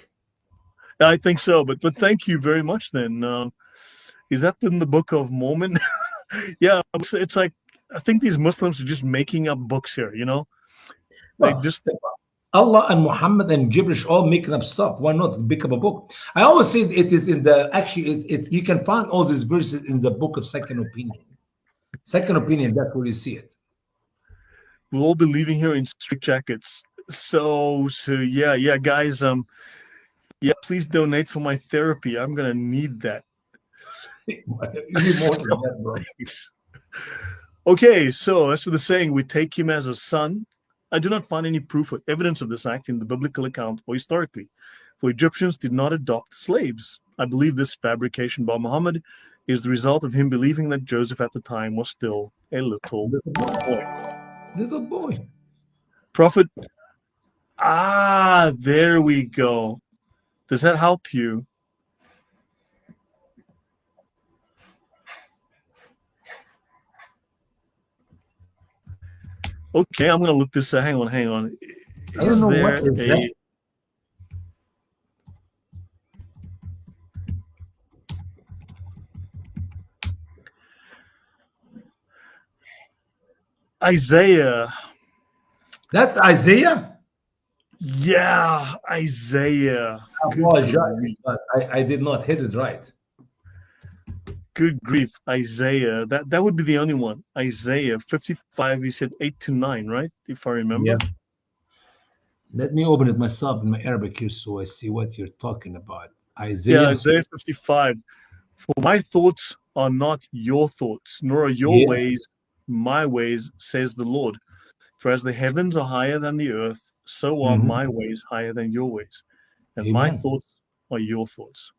[SPEAKER 1] I think so, but thank you very much. Then is that in the Book of Mormon? Yeah, it's like I think these Muslims are just making up books here. They
[SPEAKER 2] Well,
[SPEAKER 1] just
[SPEAKER 2] Allah and Muhammad and Gibrish all making up stuff. Why not pick up a book? I always say it is in the actually you can find all these verses in the book of Second Opinion. Second Opinion, that's where you see it.
[SPEAKER 1] we'll all be leaving here in straitjackets. So yeah, guys. Yeah, please donate for my therapy. I'm gonna need that.
[SPEAKER 2] You need more than that, bro.
[SPEAKER 1] Thanks. Okay, so as for the saying, we take him as a son, I do not find any proof or evidence of this act in the biblical account or historically, for Egyptians did not adopt slaves. I believe this fabrication by Muhammad is the result of him believing that Joseph at the time was still a little
[SPEAKER 2] Little boy.
[SPEAKER 1] boy.
[SPEAKER 2] Little boy.
[SPEAKER 1] Prophet, there we go. Does that help you? Okay, I'm going to look this up. Hang on.
[SPEAKER 2] I don't know what is that.
[SPEAKER 1] Isaiah.
[SPEAKER 2] That's Isaiah?
[SPEAKER 1] Yeah, Isaiah.
[SPEAKER 2] I apologize, but I did not hit it right.
[SPEAKER 1] Good grief, Isaiah. That would be the only one. Isaiah 55, you said 8 to 9, right? If I remember.
[SPEAKER 2] Yeah. Let me open it myself in my Arabic here so I see what you're talking about.
[SPEAKER 1] Yeah, Isaiah 55. For my thoughts are not your thoughts, nor are your ways my ways, says the Lord. For as the heavens are higher than the earth, so are my ways higher than your ways. And my thoughts are your thoughts.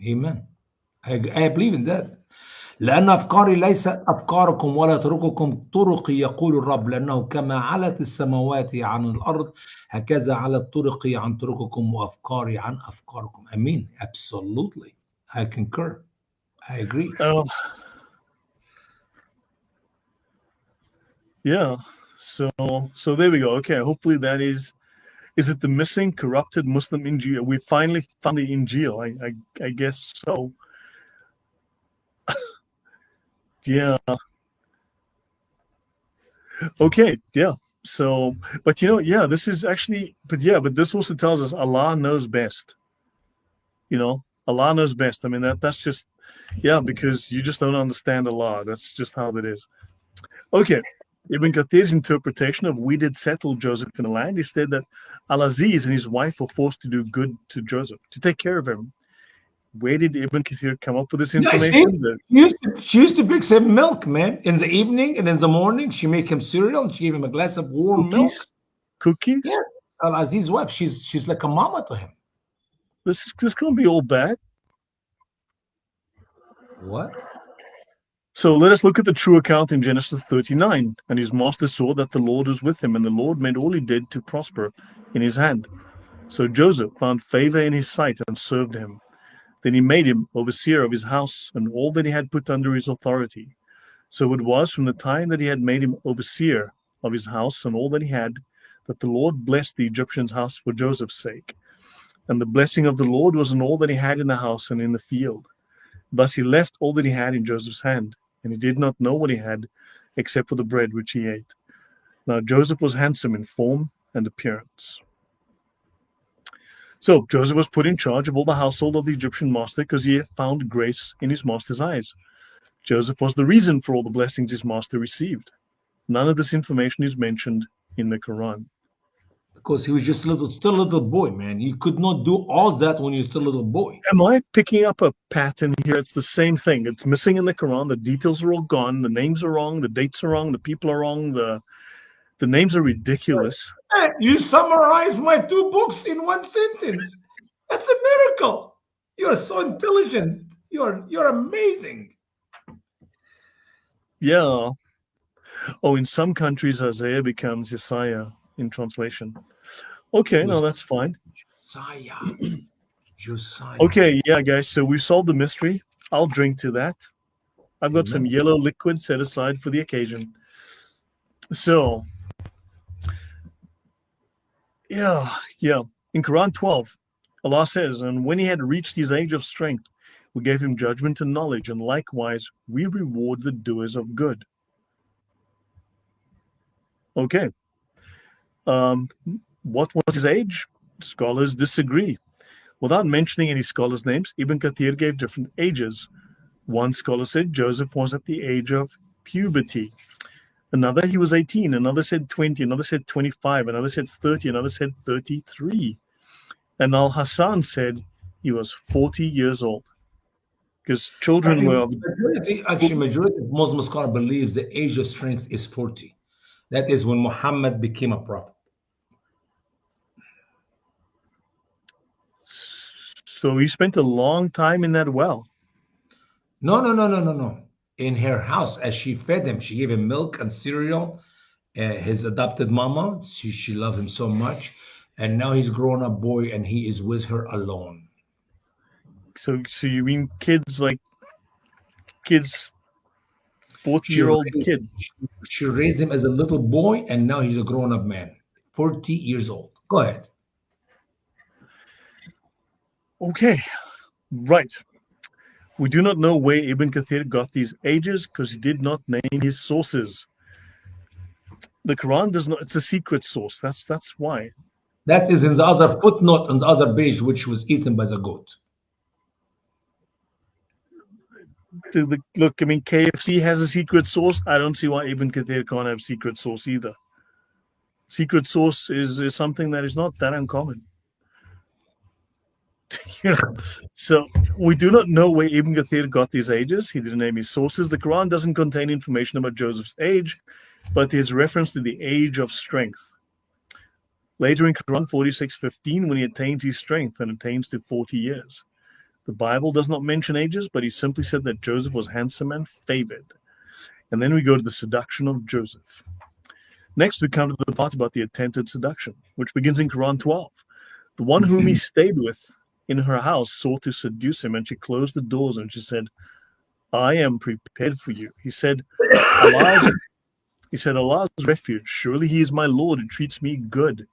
[SPEAKER 2] Amen. I believe in that. لأن أفكاري ليست أفكاركم ولا طرقكم طرقي يقول الرب لأنه كما علت السماوات عن الأرض هكذا علت طرقي عن طرقكم وأفكاري عن أفكاركم. I mean, absolutely. I concur. I agree.
[SPEAKER 1] Yeah. So there we go. Okay. Hopefully that is it the missing corrupted Muslim Injil? We finally found the Injil. I guess so. Yeah. Okay. Yeah. So, but this is actually, but this also tells us Allah knows best. Allah knows best. I mean, that's just, because you just don't understand Allah. That's just how that is. Okay. Ibn Kathir's interpretation of we did settle Joseph in the land, he said that Al-Aziz and his wife were forced to do good to Joseph, to take care of him. Where did Ibn Kathir come up with this information?
[SPEAKER 2] She used to fix him milk, man. In the evening and in the morning, she make him cereal and she gave him a glass of warm milk.
[SPEAKER 1] Cookies?
[SPEAKER 2] Yeah. Al-Aziz's wife, she's like a mama to him.
[SPEAKER 1] This is going to be all bad.
[SPEAKER 2] What?
[SPEAKER 1] So let us look at the true account in Genesis 39. And his master saw that the Lord was with him, and the Lord made all he did to prosper in his hand. So Joseph found favor in his sight and served him. Then he made him overseer of his house and all that he had put under his authority. So it was from the time that he had made him overseer of his house and all that he had, that the Lord blessed the Egyptian's house for Joseph's sake. And the blessing of the Lord was on all that he had in the house and in the field. Thus he left all that he had in Joseph's hand, and he did not know what he had, except for the bread which he ate. Now Joseph was handsome in form and appearance. So Joseph was put in charge of all the household of the Egyptian master because he had found grace in his master's eyes. Joseph was the reason for all the blessings his master received. None of this information is mentioned in the Quran.
[SPEAKER 2] Because he was just still a little boy, man. You could not do all that when you're still a little boy.
[SPEAKER 1] Am I picking up a pattern here? It's the same thing. It's missing in the Quran. The details are all gone. The names are wrong. The dates are wrong. The people are wrong. The names are ridiculous.
[SPEAKER 2] You summarized my 2 books in 1 sentence. That's a miracle. You're so intelligent. You're amazing.
[SPEAKER 1] Yeah. Oh, in some countries, Isaiah becomes Josiah in translation. Okay, no, that's fine.
[SPEAKER 2] Josiah.
[SPEAKER 1] Okay, yeah, guys. So we solved the mystery. I'll drink to that. I've got some yellow liquid set aside for the occasion. So, yeah. In Quran 12, Allah says, and when he had reached his age of strength, we gave him judgment and knowledge, and likewise we reward the doers of good. Okay. What was his age? Scholars disagree. Without mentioning any scholars' names, Ibn Kathir gave different ages. One scholar said Joseph was at the age of puberty. Another, he was 18. Another said 20. Another said 25. Another said 30. Another said 33. And Al Hassan said he was 40 years old. Because children were.
[SPEAKER 2] Majority of Muslim scholars believes the age of strength is 40. That is when Muhammad became a prophet.
[SPEAKER 1] So he spent a long time in that well.
[SPEAKER 2] No. In her house, as she fed him, she gave him milk and cereal. His adopted mama, she loved him so much. And now he's grown up boy and he is with her alone.
[SPEAKER 1] So you mean kids, 40-year-old kid?
[SPEAKER 2] She raised him as a little boy and now he's a grown up man, 40 years old. Go ahead.
[SPEAKER 1] Okay, right. We do not know where Ibn Kathir got these ages because he did not name his sources. The Quran does not. It's a secret source. That's why.
[SPEAKER 2] That is in the other footnote on the other page, which was eaten by the goat.
[SPEAKER 1] Look, I mean, KFC has a secret source. I don't see why Ibn Kathir can't have secret source either. Secret source is something that is not that uncommon. So we do not know where Ibn Kathir got these ages. He didn't name his sources. The Quran doesn't contain information about Joseph's age, but there's reference to the age of strength. Later in Quran 46:15, when he attains his strength and attains to 40 years. The Bible does not mention ages, but he simply said that Joseph was handsome and favored. And then we go to the seduction of Joseph. Next, we come to the part about the attempted seduction, which begins in Quran 12. The one whom he stayed with in her house sought to seduce him, and she closed the doors and she said, I am prepared for you. He said, Allah's refuge. Surely he is my Lord and treats me good.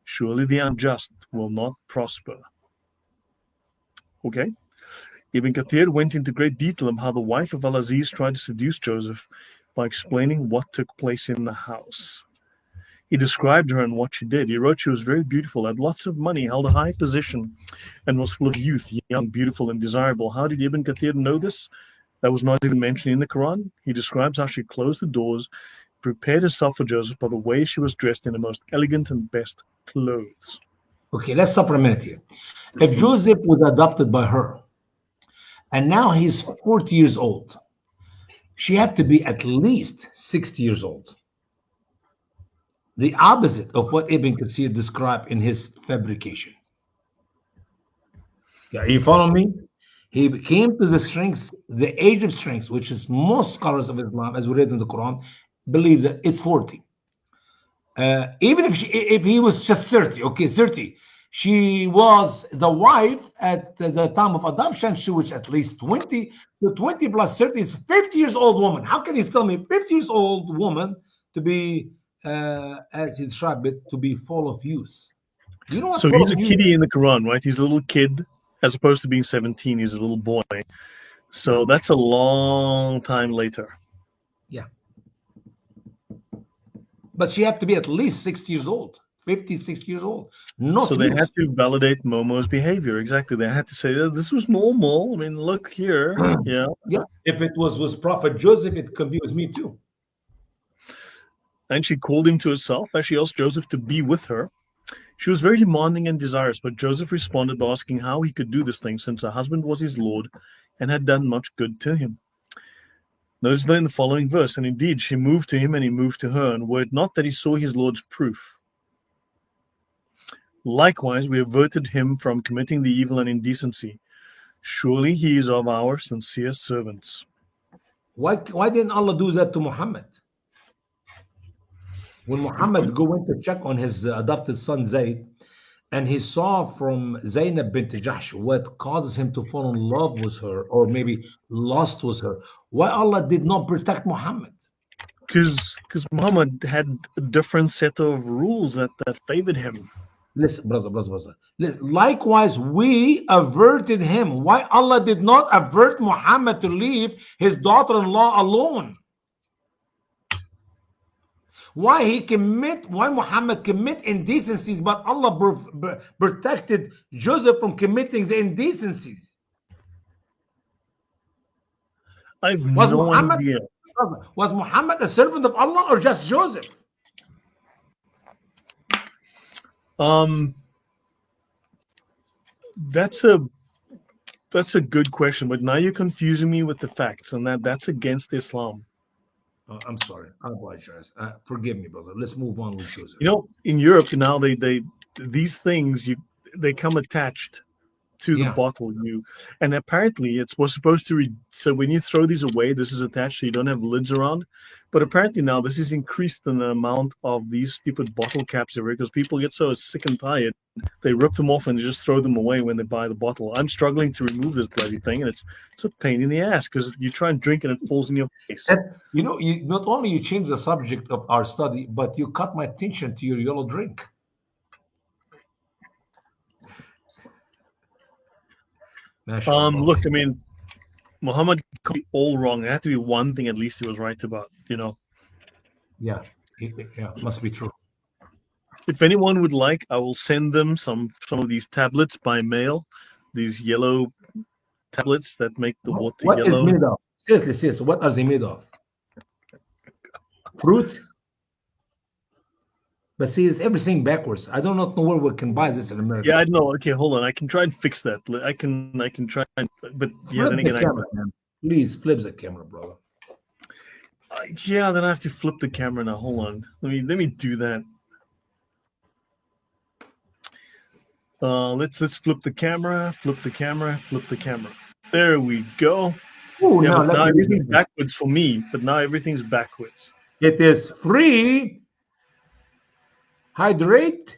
[SPEAKER 1] Surely the unjust will not prosper. Okay. Ibn Kathir went into great detail of how the wife of Al-Aziz tried to seduce Joseph by explaining what took place in the house. He described her and what she did. He wrote she was very beautiful, had lots of money, held a high position, and was full of youth, young, beautiful, and desirable. How did Ibn Kathir know this? That was not even mentioned in the Quran. He describes how she closed the doors, prepared herself for Joseph by the way she was dressed in the most elegant and best clothes.
[SPEAKER 2] Okay, let's stop for a minute here. If Joseph was adopted by her, and now he's 40 years old, she had to be at least 60 years old. The opposite of what Ibn Kathir described in his fabrication. Yeah, you follow me? He came to the strength, the age of strength, which is most scholars of Islam, as we read in the Quran, believe that it's 40. Even if he was just 30, okay, 30. She was the wife at the time of adoption. She was at least 20. So 20 plus 30 is 50 years old woman. How can you tell me 50 years old woman to be, as he described it, to be full of youth? Do you know what?
[SPEAKER 1] So he's a kiddie in the Quran, right? He's a little kid, as opposed to being 17. He's a little boy. So that's a long time later.
[SPEAKER 2] Yeah. But she had to be at least 60 years old. 50, 60 years old.
[SPEAKER 1] So they had to validate Momo's behavior. Exactly. They had to say that this was normal. I mean, look here. Yeah.
[SPEAKER 2] Yeah. If it was with Prophet Joseph, it could be with me too.
[SPEAKER 1] And she called him to herself as she asked Joseph to be with her. She was very demanding and desirous, but Joseph responded by asking how he could do this thing since her husband was his Lord and had done much good to him. Notice then the following verse, and indeed she moved to him and he moved to her, and were it not that he saw his Lord's proof. Likewise, we averted him from committing the evil and indecency. Surely he is of our sincere servants.
[SPEAKER 2] Why didn't Allah do that to Muhammad? When Muhammad went to check on his adopted son Zayd, and he saw from Zaynab bint Jahsh what causes him to fall in love with her, or maybe lust with her, why Allah did not protect Muhammad?
[SPEAKER 1] Because Muhammad had a different set of rules that favored him.
[SPEAKER 2] Listen, brother. Listen, likewise, we averted him. Why Allah did not avert Muhammad to leave his daughter-in-law alone? Why Muhammad commit indecencies, but Allah protected Joseph from committing the indecencies?
[SPEAKER 1] I have no idea.
[SPEAKER 2] Was Muhammad a servant of Allah or just Joseph?
[SPEAKER 1] Um, that's a good question, but now you're confusing me with the facts, and that's against Islam.
[SPEAKER 2] I'm sorry. I apologize. Forgive me, brother. Let's move on with Joseph.
[SPEAKER 1] You know, in Europe now, they these things they come attached to the
[SPEAKER 2] Yeah.
[SPEAKER 1] bottle. And apparently it was supposed to so when you throw these away, this is attached so you don't have lids around. But apparently now this has increased in the amount of these stupid bottle caps everywhere because people get so sick and tired, they rip them off and just throw them away when they buy the bottle. I'm struggling to remove this bloody thing, and it's a pain in the ass because you try and drink and it falls in your face.
[SPEAKER 2] And, you know, not only you change the subject of our study, but you cut my attention to your yellow drink.
[SPEAKER 1] Look, I mean, Muhammad could be all wrong. There had to be one thing at least he was right about, you know.
[SPEAKER 2] Yeah, must be true.
[SPEAKER 1] If anyone would like, I will send them some of these tablets by mail. These yellow tablets that make the water
[SPEAKER 2] what
[SPEAKER 1] yellow.
[SPEAKER 2] What is made of? Seriously, what are they made of? Fruit? But see, it's everything backwards. I do not know where we can buy this in America.
[SPEAKER 1] Yeah, I know. Okay, hold on. I can try and fix that. I can try, but yeah,
[SPEAKER 2] Flip
[SPEAKER 1] then again,
[SPEAKER 2] the camera, man. Please flip the camera, brother.
[SPEAKER 1] Yeah, then I have to flip the camera now. Hold on. Let me do that. Let's flip the camera. Flip the camera. Flip the camera. There we go.
[SPEAKER 2] Ooh,
[SPEAKER 1] yeah,
[SPEAKER 2] now
[SPEAKER 1] everything's backwards for me. But now everything's backwards.
[SPEAKER 2] It is free. Hydrate.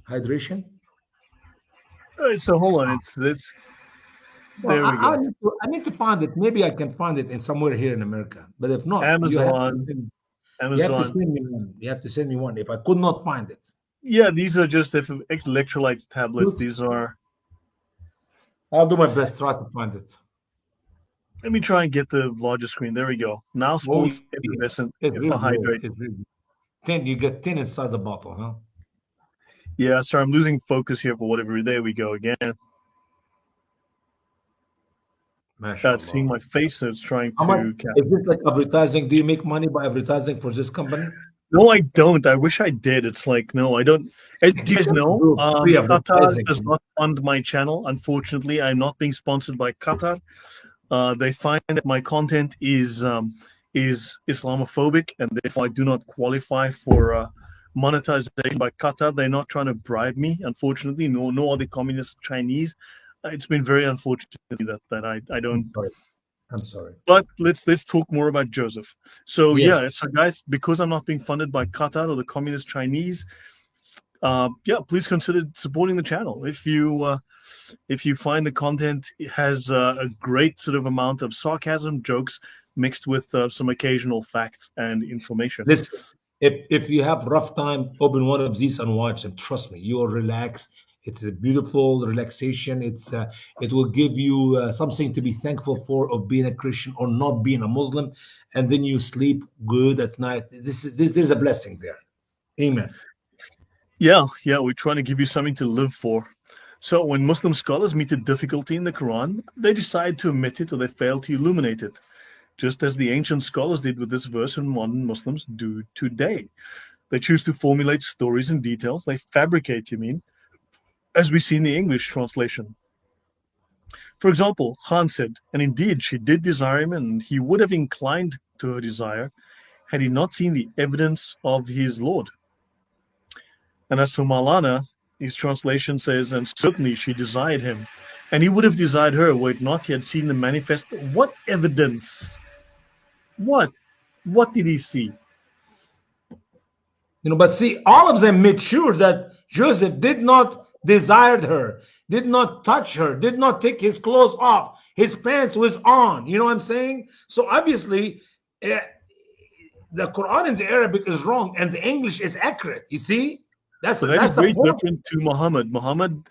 [SPEAKER 2] Hydration.
[SPEAKER 1] So hold on. It's there we go.
[SPEAKER 2] I need to find it. Maybe I can find it in somewhere here in America. But if not,
[SPEAKER 1] Amazon.
[SPEAKER 2] You have to send me one. You have to send me one if I could not find it.
[SPEAKER 1] Yeah, these are just electrolytes tablets. These are.
[SPEAKER 2] I'll do my best. Try to find it.
[SPEAKER 1] Let me try and get the larger screen. There we go. Now sports effervescent for hydrate.
[SPEAKER 2] You get 10 inside the bottle, huh?
[SPEAKER 1] Yeah, sorry, I'm losing focus here for whatever. There we go again. Seeing my face, so it's trying to.
[SPEAKER 2] Is this like advertising? Do you make money by advertising for this company?
[SPEAKER 1] No, I don't. I wish I did. It's like, no, I don't. As you guys know, Qatar does not fund my channel. Unfortunately, I'm not being sponsored by Qatar. They find that my content is Islamophobic, and therefore I do not qualify for monetization by Qatar. They're not trying to bribe me, unfortunately. No are the communist Chinese. It's been very unfortunate that I don't.
[SPEAKER 2] I'm sorry.
[SPEAKER 1] But let's talk more about Joseph. So so guys, because I'm not being funded by Qatar or the communist Chinese, please consider supporting the channel. If you find the content has a great sort of amount of sarcasm, jokes mixed with some occasional facts and information.
[SPEAKER 2] Listen, if you have rough time, open one of these and watch them. Trust me, you'll relax. It's a beautiful relaxation. It will give you something to be thankful for of being a Christian or not being a Muslim, and then you sleep good at night. There's a blessing there. Amen.
[SPEAKER 1] Yeah, we're trying to give you something to live for. So when Muslim scholars meet a difficulty in the Quran, they decide to omit it or they fail to illuminate it, just as the ancient scholars did with this verse and modern Muslims do today. They choose to formulate stories and details. They fabricate, as we see in the English translation. For example, Khan said, and indeed she did desire him, and he would have inclined to her desire had he not seen the evidence of his Lord. And as for Maulana, his translation says, and certainly she desired him, and he would have desired her were it not he had seen the manifest. What evidence? What did he see?
[SPEAKER 2] But see, all of them made sure that Joseph did not desire her, did not touch her, did not take his clothes off. His pants was on. You know what I'm saying? So obviously, the Quran in the Arabic is wrong and the English is accurate. You see? That's
[SPEAKER 1] very different to Muhammad. Muhammad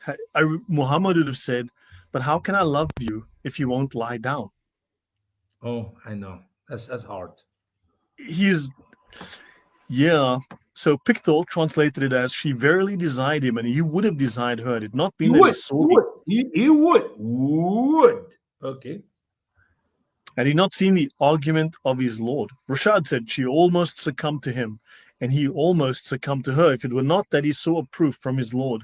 [SPEAKER 1] would have said, but how can I love you if you won't lie down?
[SPEAKER 2] Oh, I know. That's hard.
[SPEAKER 1] So Pickthall translated it as, she verily desired him, and he would have desired her. It not been
[SPEAKER 2] He would. Okay.
[SPEAKER 1] Had he not seen the argument of his Lord? Rashad said she almost succumbed to him, and he almost succumbed to her, if it were not that he saw a proof from his Lord.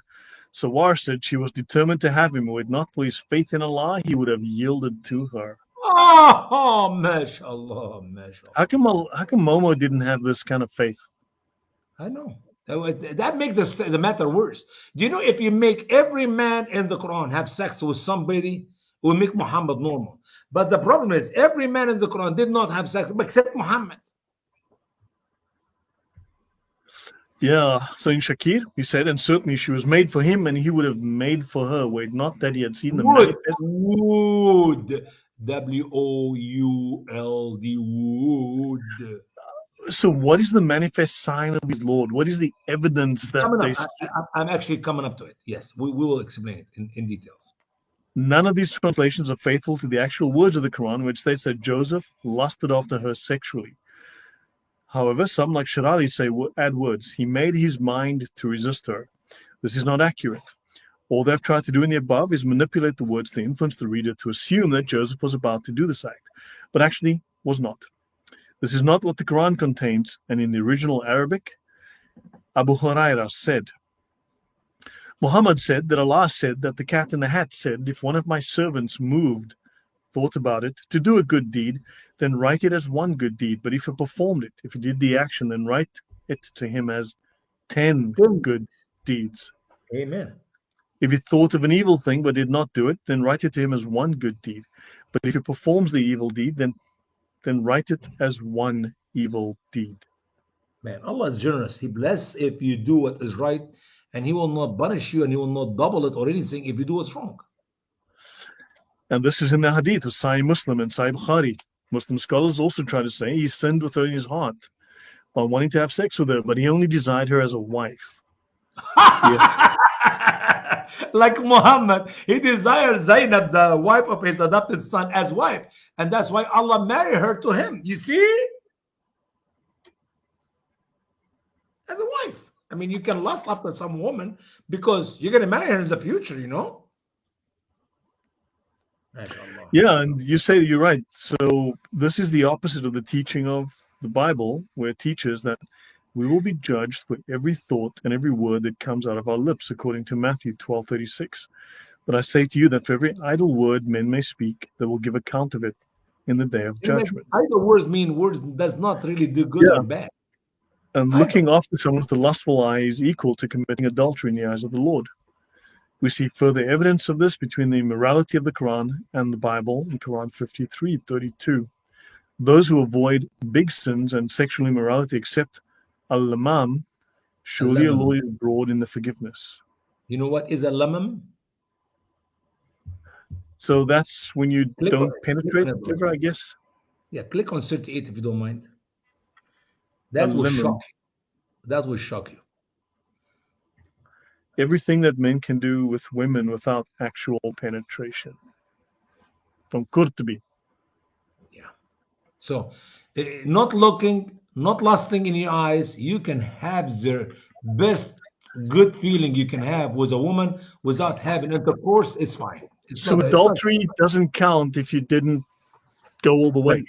[SPEAKER 1] Sawar said she was determined to have him. Were it not for his faith in Allah, he would have yielded to her.
[SPEAKER 2] Oh, mashallah, mashallah.
[SPEAKER 1] How come Momo didn't have this kind of faith?
[SPEAKER 2] I know. That makes the matter worse. Do you know if you make every man in the Quran have sex with somebody, it will make Muhammad normal. But the problem is every man in the Quran did not have sex except Muhammad.
[SPEAKER 1] Yeah, so in Shakir, he said, and certainly she was made for him, and he would have made for her, were it not that he had seen the manifest.
[SPEAKER 2] Would. W-O-U-L-D. Would.
[SPEAKER 1] So what is the manifest sign of his Lord? What is the evidence that they...
[SPEAKER 2] I'm actually coming up to it. Yes, we will explain it in details.
[SPEAKER 1] None of these translations are faithful to the actual words of the Quran, which states that Joseph lusted after her sexually. However, some, like Shirali, say add words. He made his mind to resist her. This is not accurate. All they've tried to do in the above is manipulate the words to influence the reader to assume that Joseph was about to do this act, but actually was not. This is not what the Quran contains, and in the original Arabic, Abu Huraira said, Muhammad said that Allah said that the cat in the hat said, if one of my servants thought about it, to do a good deed, then write it as one good deed. But if he performed it, if he did the action, then write it to him as 10 good deeds.
[SPEAKER 2] Amen.
[SPEAKER 1] If he thought of an evil thing but did not do it, then write it to him as one good deed. But if he performs the evil deed, then write it as one evil deed.
[SPEAKER 2] Man, Allah is generous. He bless if you do what is right, and He will not punish you, and He will not double it or anything if you do what's wrong.
[SPEAKER 1] And this is in the hadith of Sahih Muslim and Sahih Bukhari. Muslim scholars also try to say he sinned with her in his heart by wanting to have sex with her, but he only desired her as a wife.
[SPEAKER 2] Like Muhammad, he desires Zainab, the wife of his adopted son, as wife, and that's why Allah married her to him. You see, as a wife. I mean, you can lust after some woman because you're going to marry her in the future, you know.
[SPEAKER 1] Yeah, and you say you're right. So this is the opposite of the teaching of the Bible, where it teaches that we will be judged for every thought and every word that comes out of our lips, according to Matthew 12:36. But I say to you that for every idle word men may speak, they will give account of it in the day of judgment.
[SPEAKER 2] Idle words mean words does not really do good or bad.
[SPEAKER 1] And looking after someone with a lustful eye is equal to committing adultery in the eyes of the Lord. We see further evidence of this between the immorality of the Quran and the Bible in Quran 53:32. Those who avoid big sins and sexual immorality accept al-lamam, surely Allah is broad in the forgiveness.
[SPEAKER 2] You know what is a lamam?
[SPEAKER 1] So that's when you don't penetrate ever, I guess.
[SPEAKER 2] Yeah, click on 38 if you don't mind. That will shock you. That will shock you.
[SPEAKER 1] Everything that men can do with women without actual penetration. From Qurtubi.
[SPEAKER 2] Yeah. So, not looking, not lusting in your eyes, you can have the best good feeling you can have with a woman without having intercourse. It's fine.
[SPEAKER 1] So adultery doesn't count if you didn't go all the way.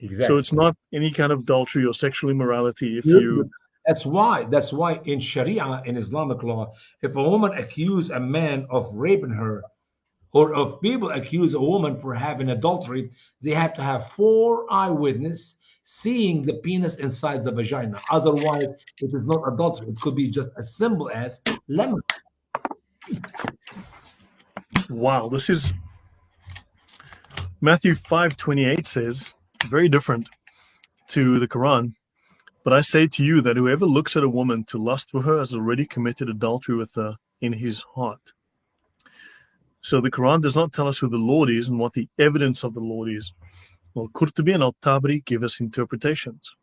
[SPEAKER 2] Exactly.
[SPEAKER 1] So it's not any kind of adultery or sexual immorality if you...
[SPEAKER 2] That's why in Sharia, in Islamic law, if a woman accuses a man of raping her, or if people accuse a woman for having adultery, they have to have 4 eyewitnesses seeing the penis inside the vagina. Otherwise, it is not adultery. It could be just as simple as lemon.
[SPEAKER 1] Wow, this is... Matthew 5:28 says, very different to the Quran. But I say to you that whoever looks at a woman to lust for her has already committed adultery with her in his heart. So the Quran does not tell us who the Lord is and what the evidence of the Lord is. Well, Qurtubi and Al-Tabari give us interpretations.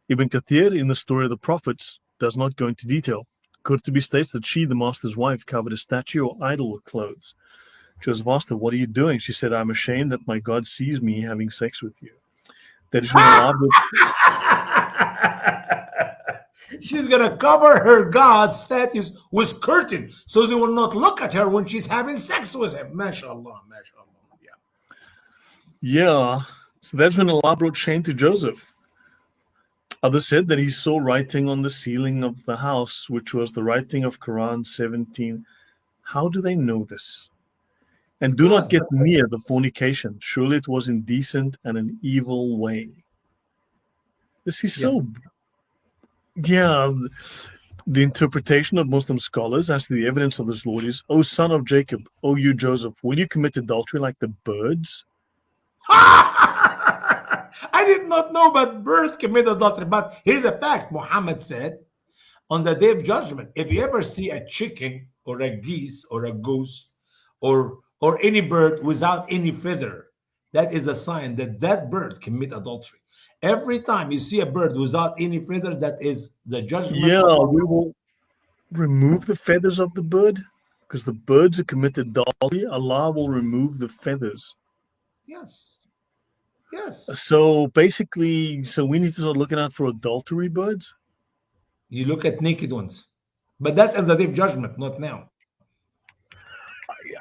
[SPEAKER 1] Ibn Kathir, in the story of the prophets, does not go into detail. Qurtubi states that she, the master's wife, covered a statue or idol with clothes. Joseph asked her, "What are you doing?" She said, "I'm ashamed that my God sees me having sex with you." That is when Allah
[SPEAKER 2] She's gonna cover her God's statues with curtain so they will not look at her when she's having sex with him. MashaAllah, MashaAllah. Yeah.
[SPEAKER 1] Yeah. So that's when Allah brought shame to Joseph. Others said that he saw writing on the ceiling of the house, which was the writing of Quran 17. How do they know this? And do not get near the fornication. Surely it was indecent and an evil way. This is so... Yeah, the interpretation of Muslim scholars as to the evidence of this Lord is, O son of Jacob, O you Joseph, will you commit adultery like the birds?
[SPEAKER 2] I did not know but birds commit adultery. But here's a fact. Muhammad said, on the day of judgment, if you ever see a chicken or a geese or a goose or any bird without any feather, that is a sign that that bird commit adultery. Every time you see a bird without any feathers, that is the judgment.
[SPEAKER 1] Yeah, we will remove the feathers of the bird because the birds are committed adultery. Allah will remove the feathers.
[SPEAKER 2] Yes. Yes.
[SPEAKER 1] So basically, we need to start looking out for adultery birds.
[SPEAKER 2] You look at naked ones, but that's in the day of judgment, not now.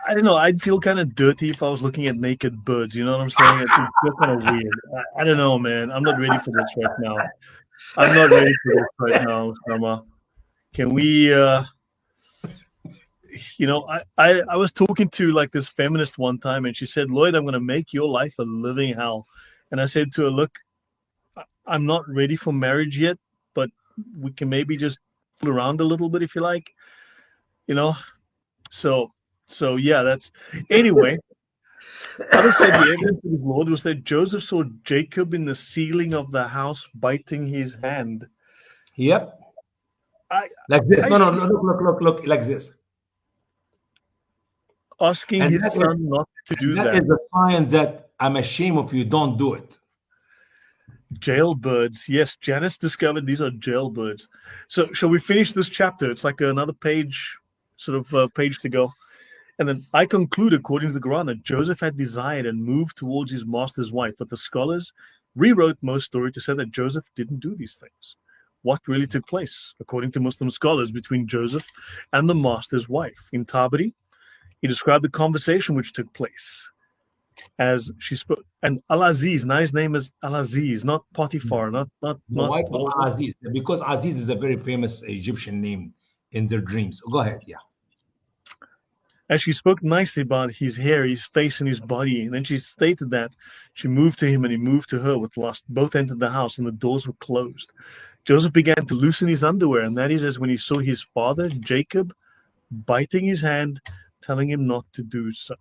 [SPEAKER 1] I don't know. I'd feel kind of dirty if I was looking at naked birds. You know what I'm saying? It's kind of weird. I don't know, man. I'm not ready for this right now. I'm not ready for this right now, Usama. Can we? I was talking to like this feminist one time, and she said, "Lloyd, I'm going to make your life a living hell." And I said to her, "Look, I'm not ready for marriage yet, but we can maybe just fool around a little bit if you like, you know." So yeah, that's anyway. Others said the evidence of the Lord was that Joseph saw Jacob in the ceiling of the house biting his hand.
[SPEAKER 2] Yep. Like this. No, look, like this.
[SPEAKER 1] Asking his son not to do that.
[SPEAKER 2] That is a sign that I'm ashamed of you. Don't do it.
[SPEAKER 1] Jailbirds. Yes, Janice discovered these are jailbirds. So shall we finish this chapter? It's like another page, page to go. And then I conclude, according to the Quran, that Joseph had desired and moved towards his master's wife. But the scholars rewrote most story to say that Joseph didn't do these things. What really took place, according to Muslim scholars, between Joseph and the master's wife? In Tabari, he described the conversation which took place as she spoke. And Al-Aziz, now his name is Al-Aziz, not Potiphar, not
[SPEAKER 2] wife of Aziz, because Aziz is a very famous Egyptian name in their dreams. Go ahead, yeah.
[SPEAKER 1] As she spoke nicely about his hair, his face, and his body, and then she stated that she moved to him and he moved to her with lust. Both entered the house and the doors were closed. Joseph began to loosen his underwear, and that is as when he saw his father, Jacob, biting his hand, telling him not to do so.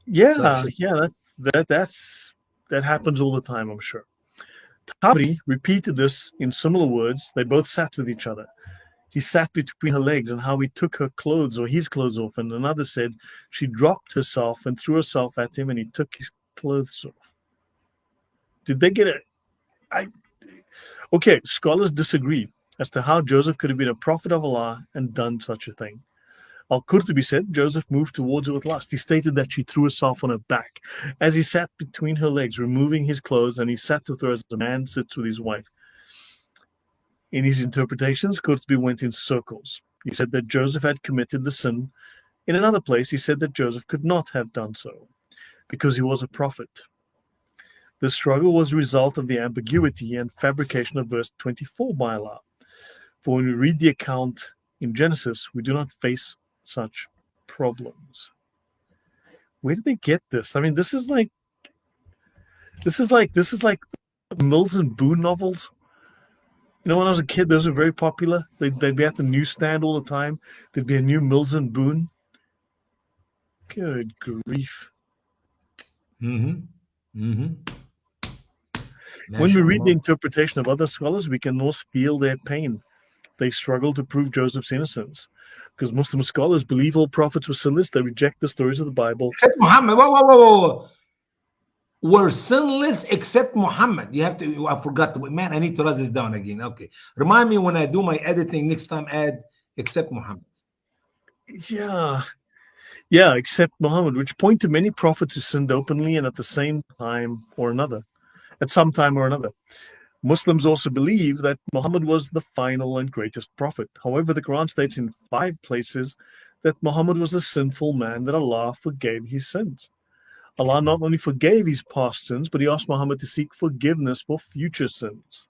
[SPEAKER 1] Yeah, that happens all the time, I'm sure. Tabari repeated this in similar words. They both sat with each other. He sat between her legs, and how he took her clothes or his clothes off. And another said she dropped herself and threw herself at him, and he took his clothes off. Did they get it? Okay, scholars disagree as to how Joseph could have been a prophet of Allah and done such a thing. Al-Qurtubi said Joseph moved towards her with lust. He stated that she threw herself on her back as he sat between her legs, removing his clothes, and he sat with her as a man sits with his wife. In his interpretations, Qurtubi went in circles. He said that Joseph had committed the sin. In another place, he said that Joseph could not have done so because he was a prophet. The struggle was a result of the ambiguity and fabrication of verse 24 by Allah. For when we read the account in Genesis, we do not face such problems. Where did they get this? I mean, this is like Mills and Boon novels. You know, when I was a kid, those were very popular. They'd be at the newsstand all the time. There'd be a new Mills and Boon. Good grief. When we read the interpretation of other scholars, we can also feel their pain. They struggle to prove Joseph's innocence. Because Muslim scholars believe all prophets were sinless. They reject the stories of the Bible.
[SPEAKER 2] Except Muhammad. Whoa. Were sinless except Muhammad. You have to, I forgot. Man, I need to write this down again. Okay. Remind me when I do my editing next time, add except Muhammad.
[SPEAKER 1] Yeah, except Muhammad, which point to many prophets who sinned openly and at the same time or another. At some time or another. Muslims also believe that Muhammad was the final and greatest prophet. However, the Quran states in 5 places that Muhammad was a sinful man, that Allah forgave his sins. Allah not only forgave his past sins, but he asked Muhammad to seek forgiveness for future sins.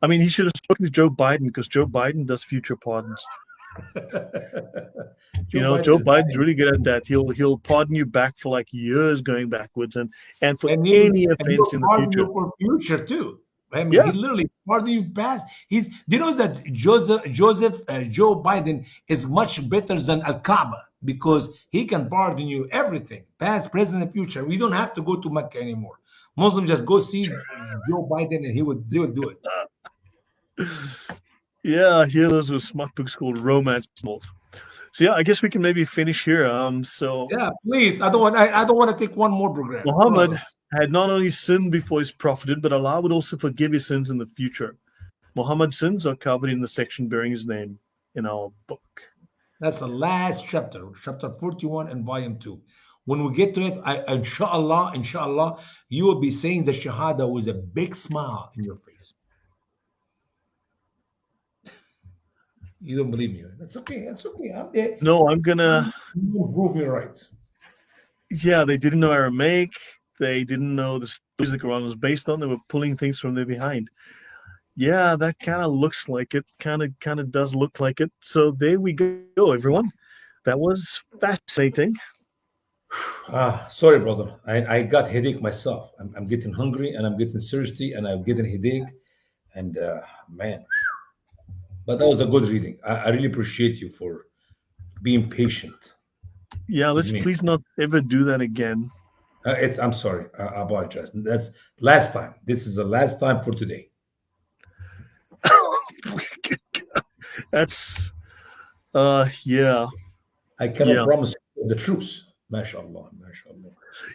[SPEAKER 1] I mean, he should have spoken to Joe Biden, because Joe Biden does future pardons. Joe Biden's really good at that. He'll pardon you back for like years going backwards, and for any offense in the future.
[SPEAKER 2] For future too. I mean,
[SPEAKER 1] Yeah.
[SPEAKER 2] he literally pardon you past. Do you know that Joe Biden is much better than Al Kaaba, because he can pardon you everything, past, present, and future. We don't have to go to Mecca anymore. Muslims just go see Joe Biden, and they will do it.
[SPEAKER 1] Yeah, here those were smart books called romance novels. So yeah, I guess we can maybe finish here. So
[SPEAKER 2] yeah, please. I don't want to take one more program.
[SPEAKER 1] Muhammad had not only sinned before he's profited, but Allah would also forgive his sins in the future. Muhammad's sins are covered in the section bearing his name in our book.
[SPEAKER 2] That's the last chapter 41 in volume 2. When we get to it, inshallah, you will be saying the Shahada with a big smile in your face. You don't believe me. That's okay. I'm there.
[SPEAKER 1] No, I'm gonna
[SPEAKER 2] prove me right.
[SPEAKER 1] Yeah, they didn't know Aramaic. They didn't know the stories the Quran was based on. They were pulling things from there behind. Yeah, that kind of looks like it. Kind of does look like it. So there we go, everyone. That was fascinating.
[SPEAKER 2] Sorry, brother. I got headache myself. I'm getting hungry, and I'm getting thirsty, and I'm getting headache. And man. But that was a good reading. I really appreciate you for being patient.
[SPEAKER 1] Yeah, let's please not ever do that again.
[SPEAKER 2] I'm sorry. I apologize. That's last time. This is the last time for today.
[SPEAKER 1] That's, yeah.
[SPEAKER 2] I cannot promise the truth. MashaAllah.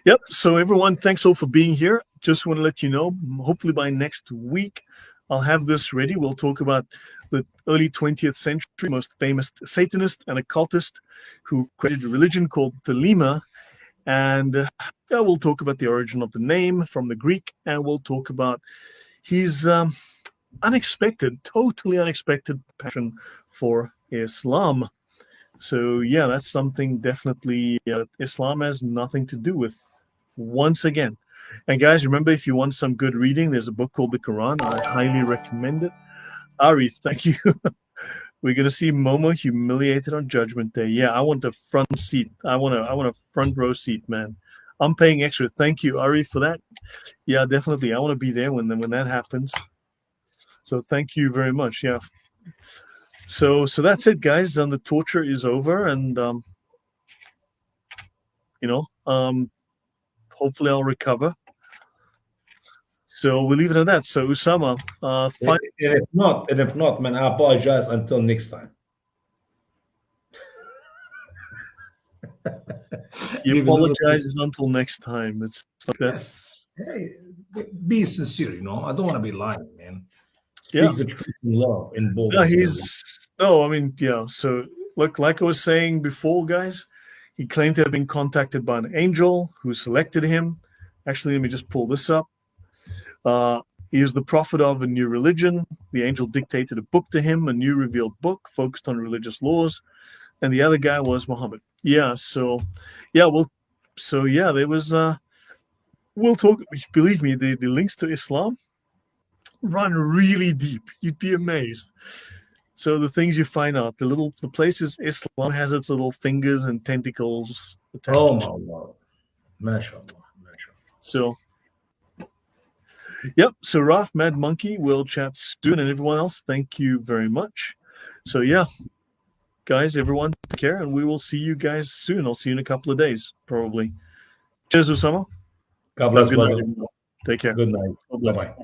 [SPEAKER 1] Yep. So everyone, thanks all for being here. Just want to let you know, hopefully by next week, I'll have this ready. We'll talk about the early 20th century most famous Satanist and occultist who created a religion called Thelema. And we'll talk about the origin of the name from the Greek, and we'll talk about his totally unexpected passion for Islam. So yeah, that's something definitely Islam has nothing to do with, once again. And guys, remember, if you want some good reading, there's a book called the Quran. I highly recommend it. Ari, thank you. We're gonna see Momo humiliated on Judgment Day. Yeah, I want a front seat. I want a front row seat, man. I'm paying extra. Thank you, Ari, for that. Yeah, definitely. I want to be there when that happens. So thank you very much. Yeah. So that's it, guys. And the torture is over, and hopefully I'll recover. So we'll leave it at that. So Usama,
[SPEAKER 2] and if not, man, I apologize until next time.
[SPEAKER 1] You apologize until next time. It's like that's.
[SPEAKER 2] Hey, be sincere. I don't want to be lying, man. Speak the truth in love, in both.
[SPEAKER 1] Yeah, So look, like I was saying before, guys, he claimed to have been contacted by an angel who selected him. Actually, let me just pull this up. He is the prophet of a new religion. The angel dictated a book to him, a new revealed book focused on religious laws, and the other guy was Muhammad. Yeah, there was. We'll talk. Believe me, the links to Islam run really deep. You'd be amazed. So the things you find out, the places Islam has its little fingers and tentacles attached.
[SPEAKER 2] Oh my Allah, mashallah.
[SPEAKER 1] So. Yep. So Raf, Mad Monkey, we'll chat soon, and everyone else, thank you very much. So yeah, guys, everyone, take care, and we will see you guys soon. I'll see you in a couple of days, probably. Cheers, Usama.
[SPEAKER 2] God bless,
[SPEAKER 1] Good
[SPEAKER 2] brother.
[SPEAKER 1] night. Take care.
[SPEAKER 2] Good night. Bye-bye.